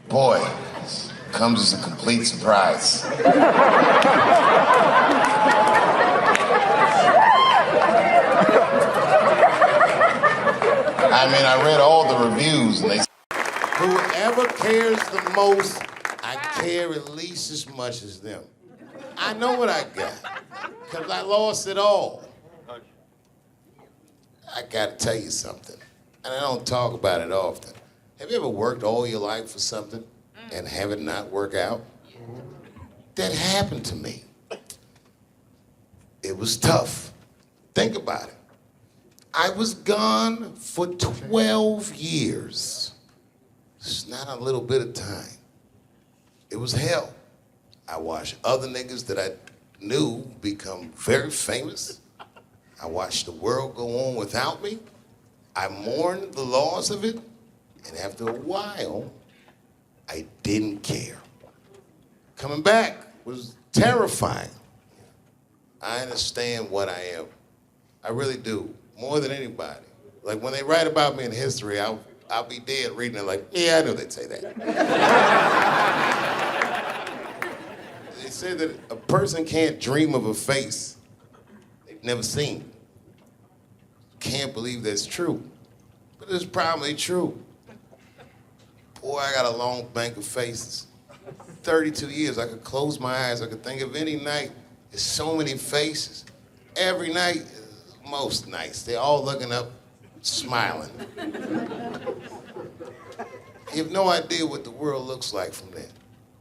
Boy, comes as a complete surprise. I mean, I read all the reviews and they said, whoever cares the most, I care at least as much as them. I know what I got, because I lost it all. I gotta tell you something, and I don't talk about it often. Have you ever worked all your life for something and have it not work out? That happened to me. It was tough. Think about it. I was gone for 12 years. It's not a little bit of time. It was hell. I watched other niggas that I knew become very famous. I watched the world go on without me. I mourned the loss of it. And after a while, I didn't care. Coming back was terrifying. I understand what I am. I really do, more than anybody. Like when they write about me in history, I'll be dead reading it like, yeah, I knew they'd say that. They said that a person can't dream of a face they've never seen. Can't believe that's true, but it's probably true. Boy, I got a long bank of faces. 32 years, I could close my eyes. I could think of any night. There's so many faces. Every night, most nights, they're all looking up, smiling. You have no idea what the world looks like from there.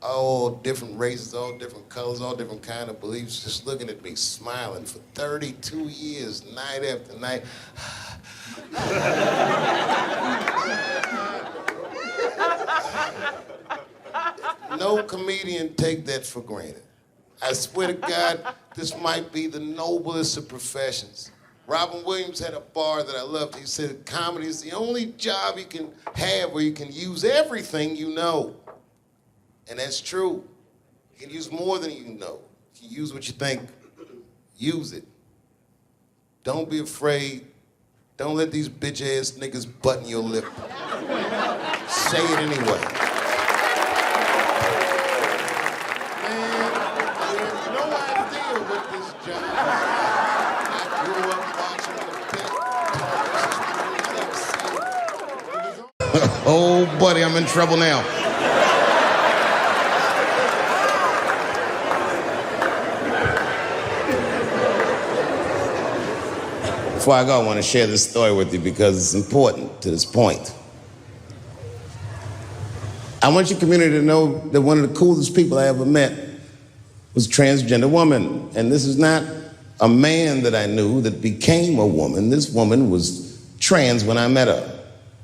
All different races, all different colors, all different kind of beliefs, just looking at me, smiling for 32 years, night after night. No comedian take that for granted. I swear to God, this might be the noblest of professions. Robin Williams had a bar that I loved. He said, comedy is the only job you can have where you can use everything you know. And that's true. You can use more than you know. You can use what you think. Use it. Don't be afraid. Don't let these bitch-ass niggas button your lip. Say it anyway. Man, you have no idea what this job is. Oh, buddy, I'm in trouble now. Before I go, I want to share this story with you because it's important to this point. I want your community to know that one of the coolest people I ever met was a transgender woman. And this is not a man that I knew that became a woman. This woman was trans when I met her.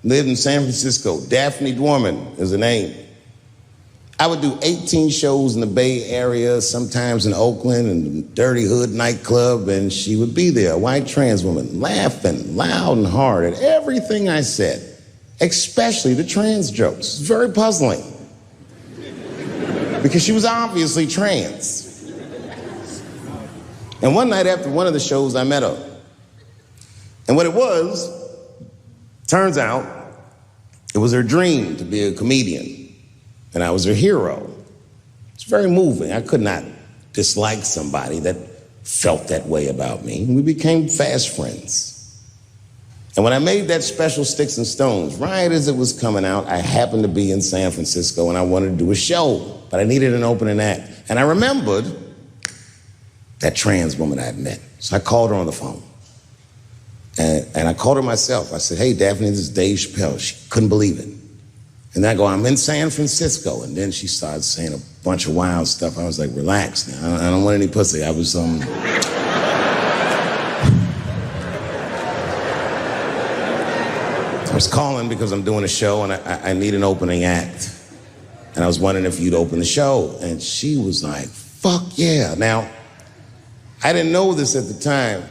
Lived in San Francisco. Daphne is her name. I would do 18 shows in the Bay Area, sometimes in Oakland and Dirty Hood nightclub, and she would be there, a white trans woman, laughing loud and hard at everything I said, especially the trans jokes. It's very puzzling because she was obviously trans. And one night after one of the shows, I met her. And what it was, turns out, it was her dream to be a comedian. And I was her hero. It's very moving. I could not dislike somebody that felt that way about me. And we became fast friends. And when I made that special Sticks and Stones, right as it was coming out, I happened to be in San Francisco and I wanted to do a show, but I needed an opening act. And I remembered that trans woman I had met. So I called her on the phone. And I called her myself. I said, hey, Daphne, this is Dave Chappelle. She couldn't believe it. And I go, I'm in San Francisco. And then she started saying a bunch of wild stuff. I was like, relax now. I don't want any pussy. I was, I was calling because I'm doing a show and I need an opening act. And I was wondering if you'd open the show. And she was like, fuck yeah. Now, I didn't know this at the time,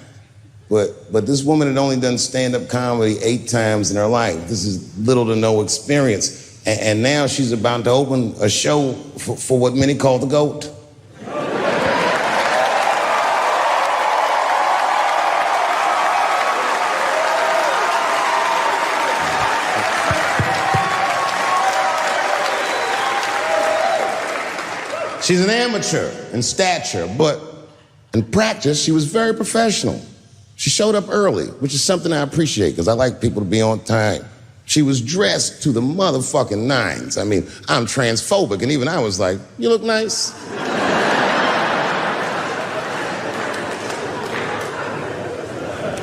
but this woman had only done stand-up comedy 8 times in her life. This is little to no experience. And now she's about to open a show for what many call the GOAT. She's an amateur in stature, but in practice, she was very professional. She showed up early, which is something I appreciate because I like people to be on time. She was dressed to the motherfucking nines. I mean, I'm transphobic, and even I was like, you look nice.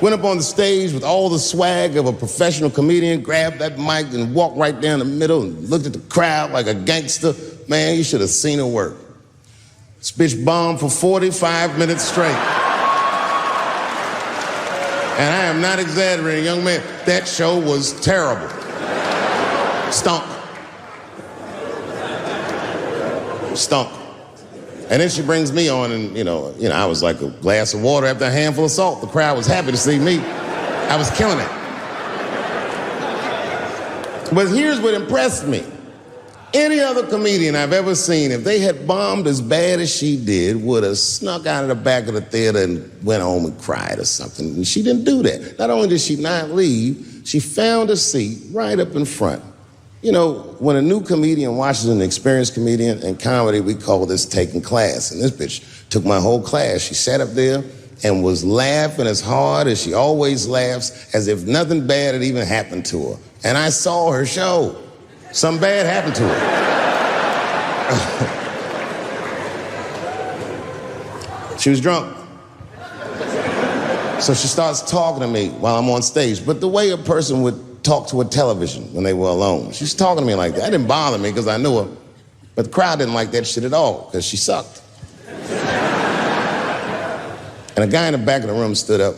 Went up on the stage with all the swag of a professional comedian, grabbed that mic and walked right down the middle and looked at the crowd like a gangster. Man, you should have seen her work. This bitch bombed for 45 minutes straight. And I am not exaggerating, young man. That show was terrible. Stunk. Stunk. And then she brings me on and, you know, I was like a glass of water after a handful of salt. The crowd was happy to see me. I was killing it. But here's what impressed me. Any other comedian I've ever seen, if they had bombed as bad as she did, would have snuck out of the back of the theater and went home and cried or something. And she didn't do that. Not only did she not leave, she found a seat right up in front. You know, when a new comedian watches an experienced comedian in comedy, we call this taking class. And this bitch took my whole class. She sat up there and was laughing as hard as she always laughs, as if nothing bad had even happened to her. And I saw her show. Something bad happened to her. She was drunk. So she starts talking to me while I'm on stage, but the way a person would talk to a television when they were alone. She's talking to me like that. That didn't bother me because I knew her, but the crowd didn't like that shit at all because she sucked. And a guy in the back of the room stood up,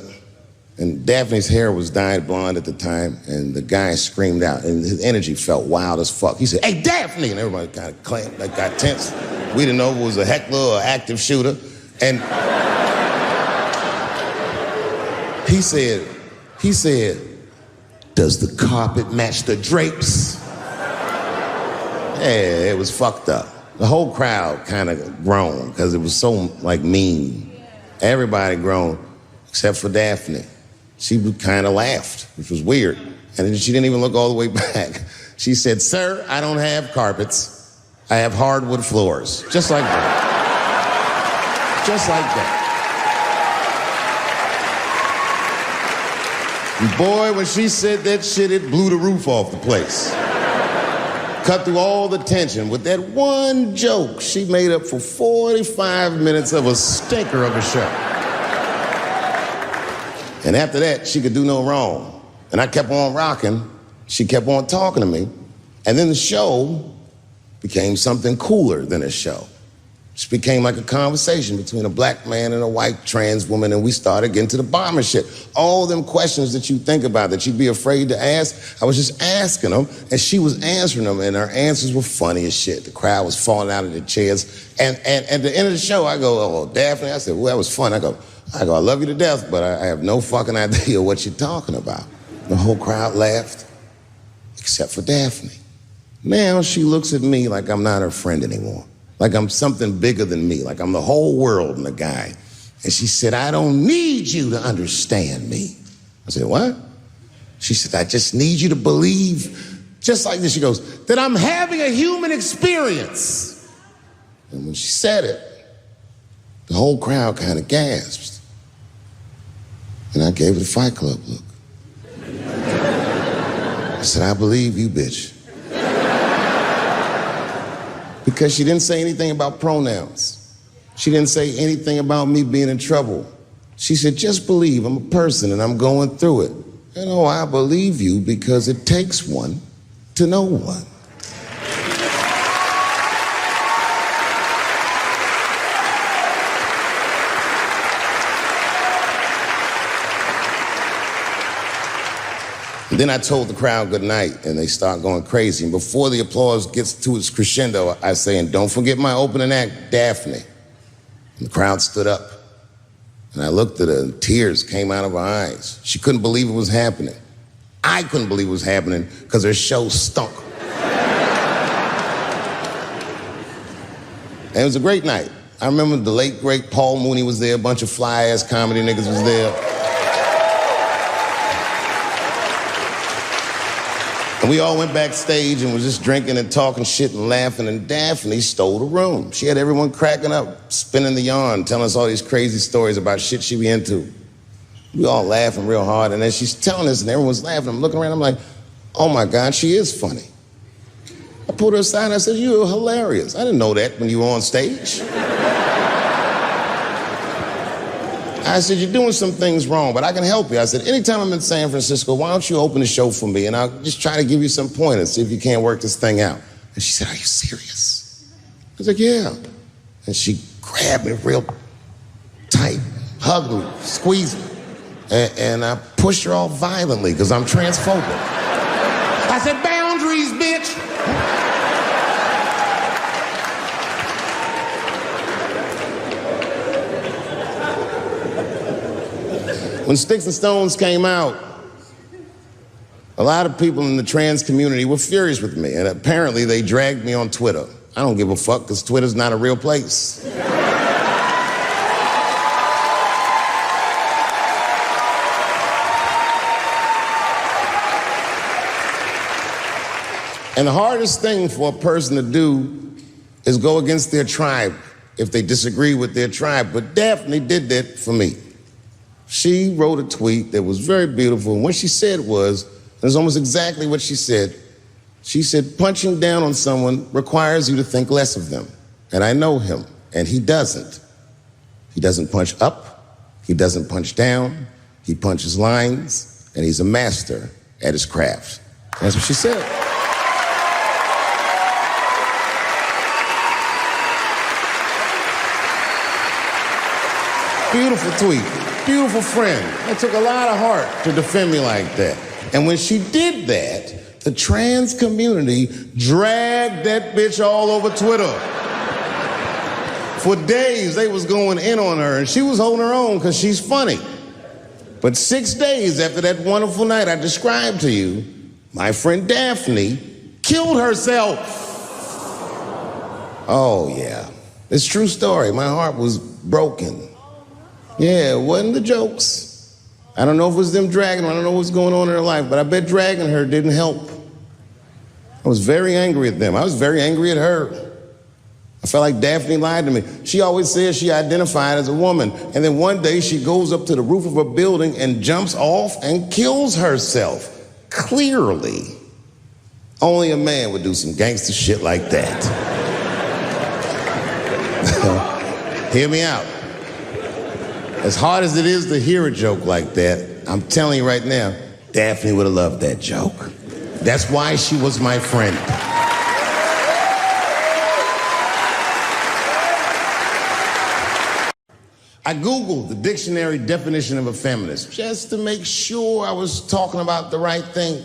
and Daphne's hair was dyed blonde at the time, and the guy screamed out, and his energy felt wild as fuck. He said, hey, Daphne! And everybody kind of clamped, like got tense. We didn't know if it was a heckler or an active shooter. And he said, does the carpet match the drapes? Yeah, it was fucked up. The whole crowd kind of groaned because it was so, like, mean. Everybody groaned, except for Daphne. She kind of laughed, which was weird. And then she didn't even look all the way back. She said, sir, I don't have carpets. I have hardwood floors. Just like that. Just like that. And boy, when she said that shit, it blew the roof off the place. cut through all the tension with that one joke. She made up for 45 minutes of a stinker of a show. And after that, she could do no wrong. And I kept on rocking. She kept on talking to me. And then the show became something cooler than a show. It became like a conversation between a black man and a white trans woman, and we started getting to the bottom of shit. All them questions that you think about that you'd be afraid to ask, I was just asking them, and she was answering them, and her answers were funny as shit. The crowd was falling out of their chairs. And at the end of the show, I go, oh, Daphne, I said, well, that was fun. I go, I love you to death, but I have no fucking idea what you're talking about. The whole crowd laughed, except for Daphne. Now she looks at me like I'm not her friend anymore. Like I'm something bigger than me, like I'm the whole world and a guy. And she said, I don't need you to understand me. I said, what? She said, I just need you to believe, just like this, she goes, that I'm having a human experience. And when she said it, the whole crowd kind of gasped. And I gave her the Fight Club look. I said, I believe you, bitch. Because she didn't say anything about pronouns. She didn't say anything about me being in trouble. She said, just believe I'm a person and I'm going through it. And oh, I believe you because it takes one to know one. And then I told the crowd good night, and they start going crazy. And before the applause gets to its crescendo, I say, and don't forget my opening act, Daphne. And the crowd stood up. And I looked at her, and tears came out of her eyes. She couldn't believe it was happening. I couldn't believe it was happening because her show stunk. And it was a great night. I remember the late, great Paul Mooney was there, a bunch of fly-ass comedy niggas was there. And we all went backstage and was just drinking and talking shit and laughing, and Daphne stole the room. She had everyone cracking up, spinning the yarn, telling us all these crazy stories about shit she be into. We all laughing real hard, and as she's telling us and everyone's laughing, I'm looking around, I'm like, oh my God, she is funny. I pulled her aside and I said, you're hilarious. I didn't know that when you were on stage. I said, you're doing some things wrong, but I can help you. I said, anytime I'm in San Francisco, why don't you open the show for me, and I'll just try to give you some pointers, see if you can't work this thing out. And she said, are you serious? I was like, yeah. And she grabbed me real tight, hugged me, squeezed me, and I pushed her off violently because I'm transphobic. I said, boundaries, bitch. When Sticks and Stones came out, a lot of people in the trans community were furious with me, and apparently they dragged me on Twitter. I don't give a fuck, because Twitter's not a real place. And the hardest thing for a person to do is go against their tribe if they disagree with their tribe. But Daphne did that for me. She wrote a tweet that was very beautiful, and what she said was, it was almost exactly what she said. She said, punching down on someone requires you to think less of them. And I know him, and he doesn't. He doesn't punch up, he doesn't punch down, he punches lines, and he's a master at his craft. That's what she said. Beautiful tweet. Beautiful friend. It took a lot of heart to defend me like that. And when she did that, the trans community dragged that bitch all over Twitter. For days, they was going in on her, and she was holding her own because she's funny. But 6 days after that wonderful night I described to you, my friend Daphne killed herself. Oh, yeah. It's a true story. My heart was broken. Yeah, it wasn't the jokes. I don't know if it was them dragging her. I don't know what's going on in her life, but I bet dragging her didn't help. I was very angry at them. I was very angry at her. I felt like Daphne lied to me. She always said she identified as a woman, and then one day she goes up to the roof of a building and jumps off and kills herself. Clearly. Only a man would do some gangster shit like that. Hear me out. As hard as it is to hear a joke like that, I'm telling you right now, Daphne would have loved that joke. That's why she was my friend. I Googled the dictionary definition of a feminist just to make sure I was talking about the right thing.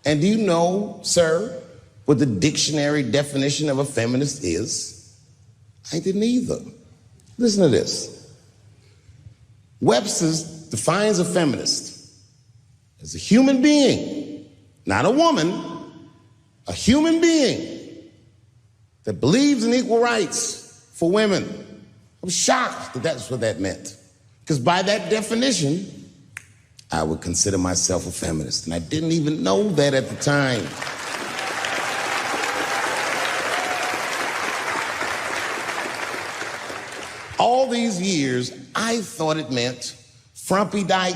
And do you know, sir, what the dictionary definition of a feminist is? I didn't either. Listen to this. Webster's defines a feminist as a human being, not a woman, a human being that believes in equal rights for women. I was shocked that that's what that meant. Because by that definition, I would consider myself a feminist. And I didn't even know that at the time. All these years, I thought it meant frumpy dyke.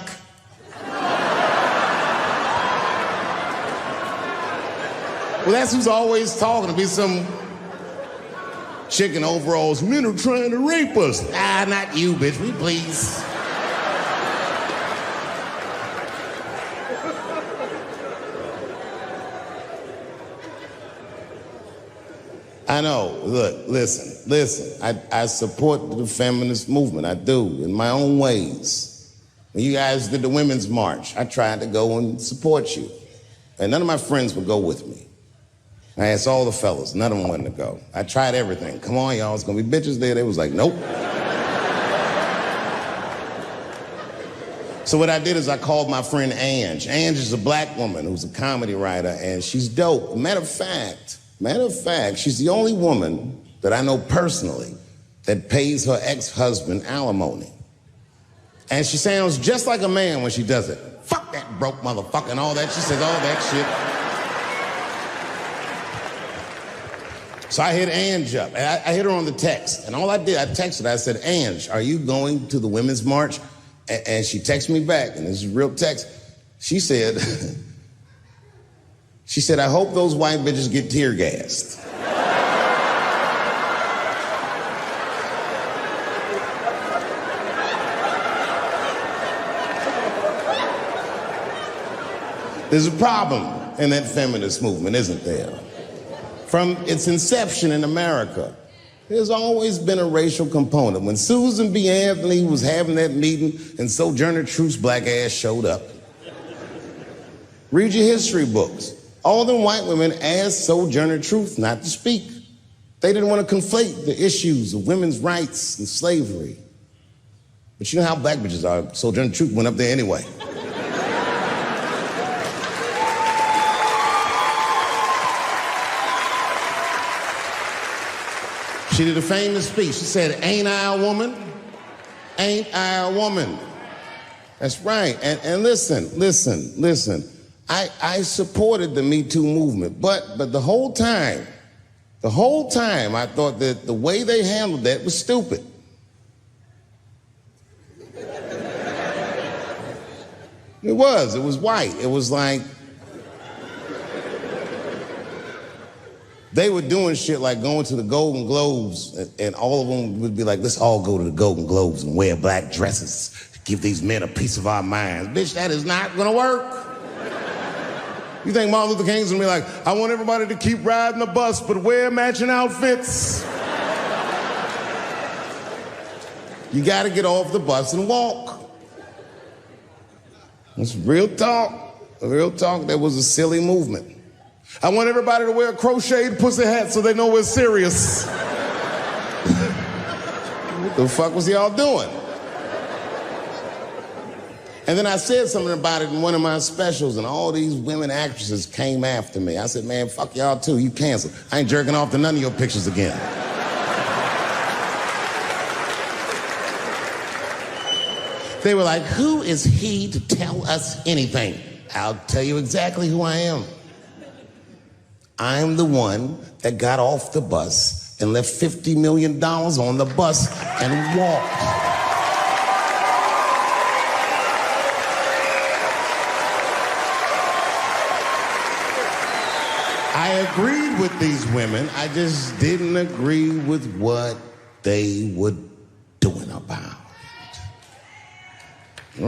Well, that's who's always talking to me, some chick in overalls. Men are trying to rape us. Ah, not you, bitch, we please. I know, look, listen. I support the feminist movement, I do, in my own ways. When you guys did the Women's March, I tried to go and support you. And none of my friends would go with me. I asked all the fellas, none of them wanted to go. I tried everything. Come on, y'all, it's gonna be bitches there. They was like, nope. So what I did is I called my friend Ange. Ange is a black woman who's a comedy writer, and she's dope. Matter of fact, she's the only woman that I know personally that pays her ex-husband alimony. And she sounds just like a man when she does it. Fuck that broke motherfucker and all that. She says all that shit. So I hit Ange up, and I hit her on the text. And all I did, I texted her, I said, Ange, are you going to the Women's March? And she texted me back, and this is real text. She said, I hope those white bitches get tear gassed. There's a problem in that feminist movement, isn't there? From its inception in America, there's always been a racial component. When Susan B. Anthony was having that meeting and Sojourner Truth's black ass showed up, read your history books. All them white women asked Sojourner Truth not to speak. They didn't want to conflate the issues of women's rights and slavery. But you know how black bitches are. Sojourner Truth went up there anyway. She did a famous speech. She said, ain't I a woman? Ain't I a woman? That's right. And listen. I supported the Me Too movement, but the whole time, I thought that the way they handled that was stupid. It was white. It was like, they were doing shit like going to the Golden Globes, and all of them would be like, let's all go to the Golden Globes and wear black dresses to give these men a piece of our minds. Bitch, that is not gonna work. You think Martin Luther King's gonna be like, I want everybody to keep riding the bus, but wear matching outfits? You gotta get off the bus and walk. It's real talk. Real talk, that was a silly movement. I want everybody to wear a crocheted pussy hat so they know we're serious. What the fuck was y'all doing? And then I said something about it in one of my specials, and all these women actresses came after me. I said, man, fuck y'all too, you canceled. I ain't jerking off to none of your pictures again. They were like, who is he to tell us anything? I'll tell you exactly who I am. I'm the one that got off the bus and left $50 million on the bus and walked. I agreed with these women. I just didn't agree with what they were doing about it.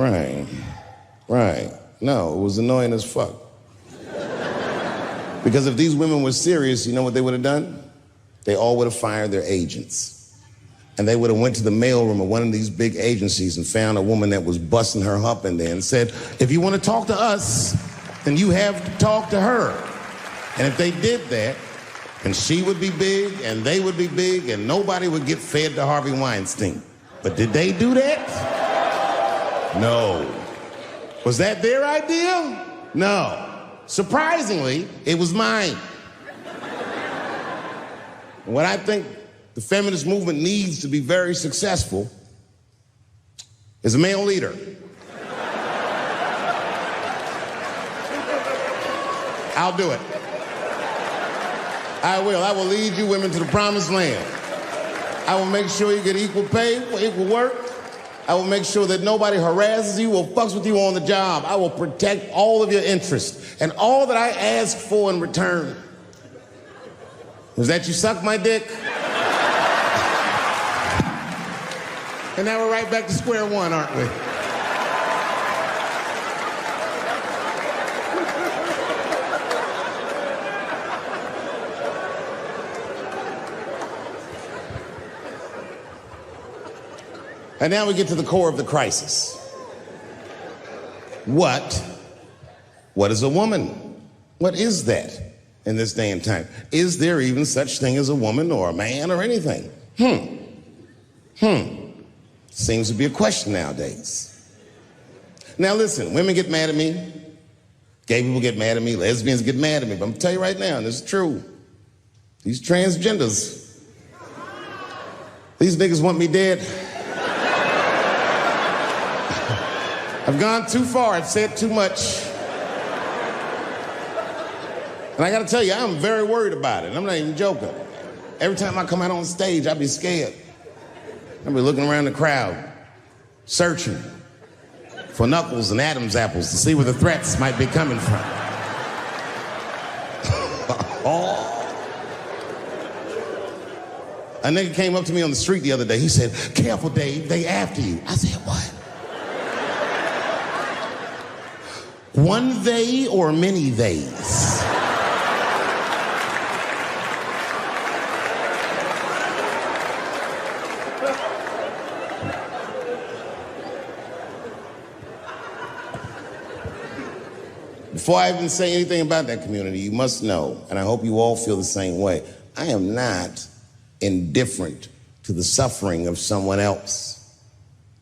Right. No, it was annoying as fuck. Because if these women were serious, you know what they would have done? They all would have fired their agents. And they would have went to the mailroom of one of these big agencies and found a woman that was busting her hump in there and said, if you want to talk to us, then you have to talk to her. And if they did that, then she would be big and they would be big and nobody would get fed to Harvey Weinstein. But did they do that? No. Was that their idea? No. Surprisingly, it was mine. What I think the feminist movement needs to be very successful is a male leader. I'll do it. I will. I will lead you women to the promised land. I will make sure you get equal pay for equal work. I will make sure that nobody harasses you or fucks with you on the job. I will protect all of your interests. And all that I ask for in return is that you suck my dick. And now we're right back to square one, aren't we? And now we get to the core of the crisis. What is a woman? What is that in this day and time? Is there even such thing as a woman or a man or anything? Seems to be a question nowadays. Now listen, women get mad at me. Gay people get mad at me. Lesbians get mad at me. But I'm gonna tell you right now, and this is true. These transgenders, these niggas want me dead. I've gone too far. I've said too much. And I gotta tell you, I'm very worried about it. I'm not even joking. Every time I come out on stage, I be scared. I be looking around the crowd, searching for knuckles and Adam's apples to see where the threats might be coming from. A nigga came up to me on the street the other day. He said, "Careful, Dave, they after you." I said, "What? One they or many theys?" Before I even say anything about that community, you must know, and I hope you all feel the same way, I am not indifferent to the suffering of someone else.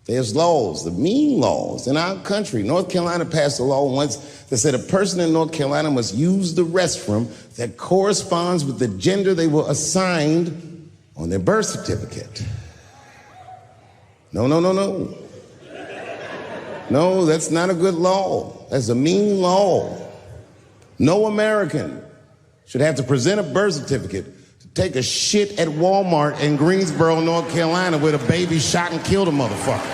There's laws, the mean laws in our country. North Carolina passed a law once that said a person in North Carolina must use the restroom that corresponds with the gender they were assigned on their birth certificate. No. No, that's not a good law. That's a mean law. No American should have to present a birth certificate to take a shit at Walmart in Greensboro, North Carolina, where the baby shot and killed a motherfucker.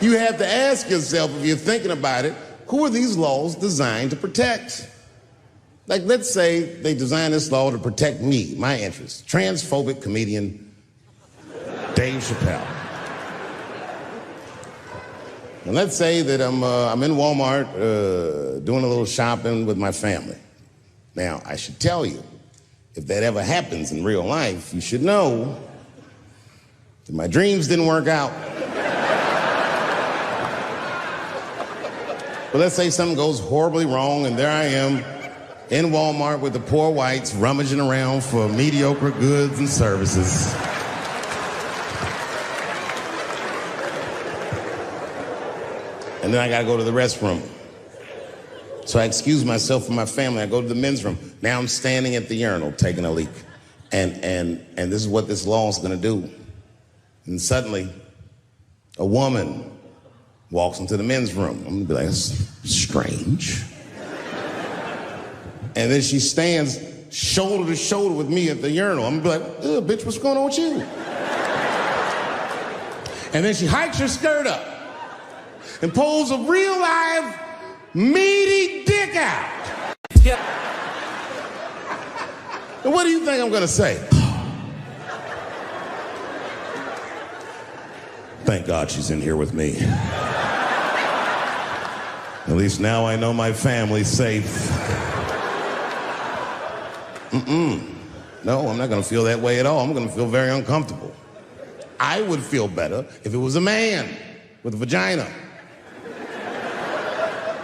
You have to ask yourself, if you're thinking about it, who are these laws designed to protect? Like, let's say they designed this law to protect me, my interests. Transphobic comedian Dave Chappelle. And let's say that I'm in Walmart doing a little shopping with my family. Now, I should tell you, if that ever happens in real life, you should know that my dreams didn't work out. But let's say something goes horribly wrong, and there I am in Walmart with the poor whites rummaging around for mediocre goods and services. And then I gotta go to the restroom. So I excuse myself from my family. I go to the men's room. Now I'm standing at the urinal taking a leak. And this is what this law is gonna do. And suddenly, a woman walks into the men's room. I'm gonna be like, that's strange. And then she stands shoulder to shoulder with me at the urinal. I'm gonna be like, bitch, what's going on with you? And then she hikes her skirt up. and pulls a real live meaty dick out. And what do you think I'm gonna say? Thank God she's in here with me. At least now I know my family's safe. No, I'm not gonna feel that way at all. I'm gonna feel very uncomfortable. I would feel better if it was a man with a vagina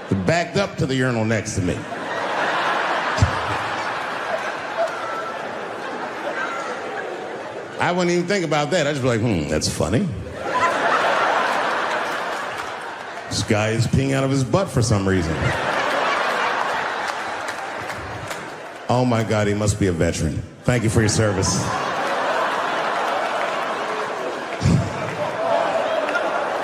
that backed up to the urinal next to me. I wouldn't even think about that. I'd just be like, that's funny. This guy is peeing out of his butt for some reason. Oh my God, he must be a veteran. Thank you for your service.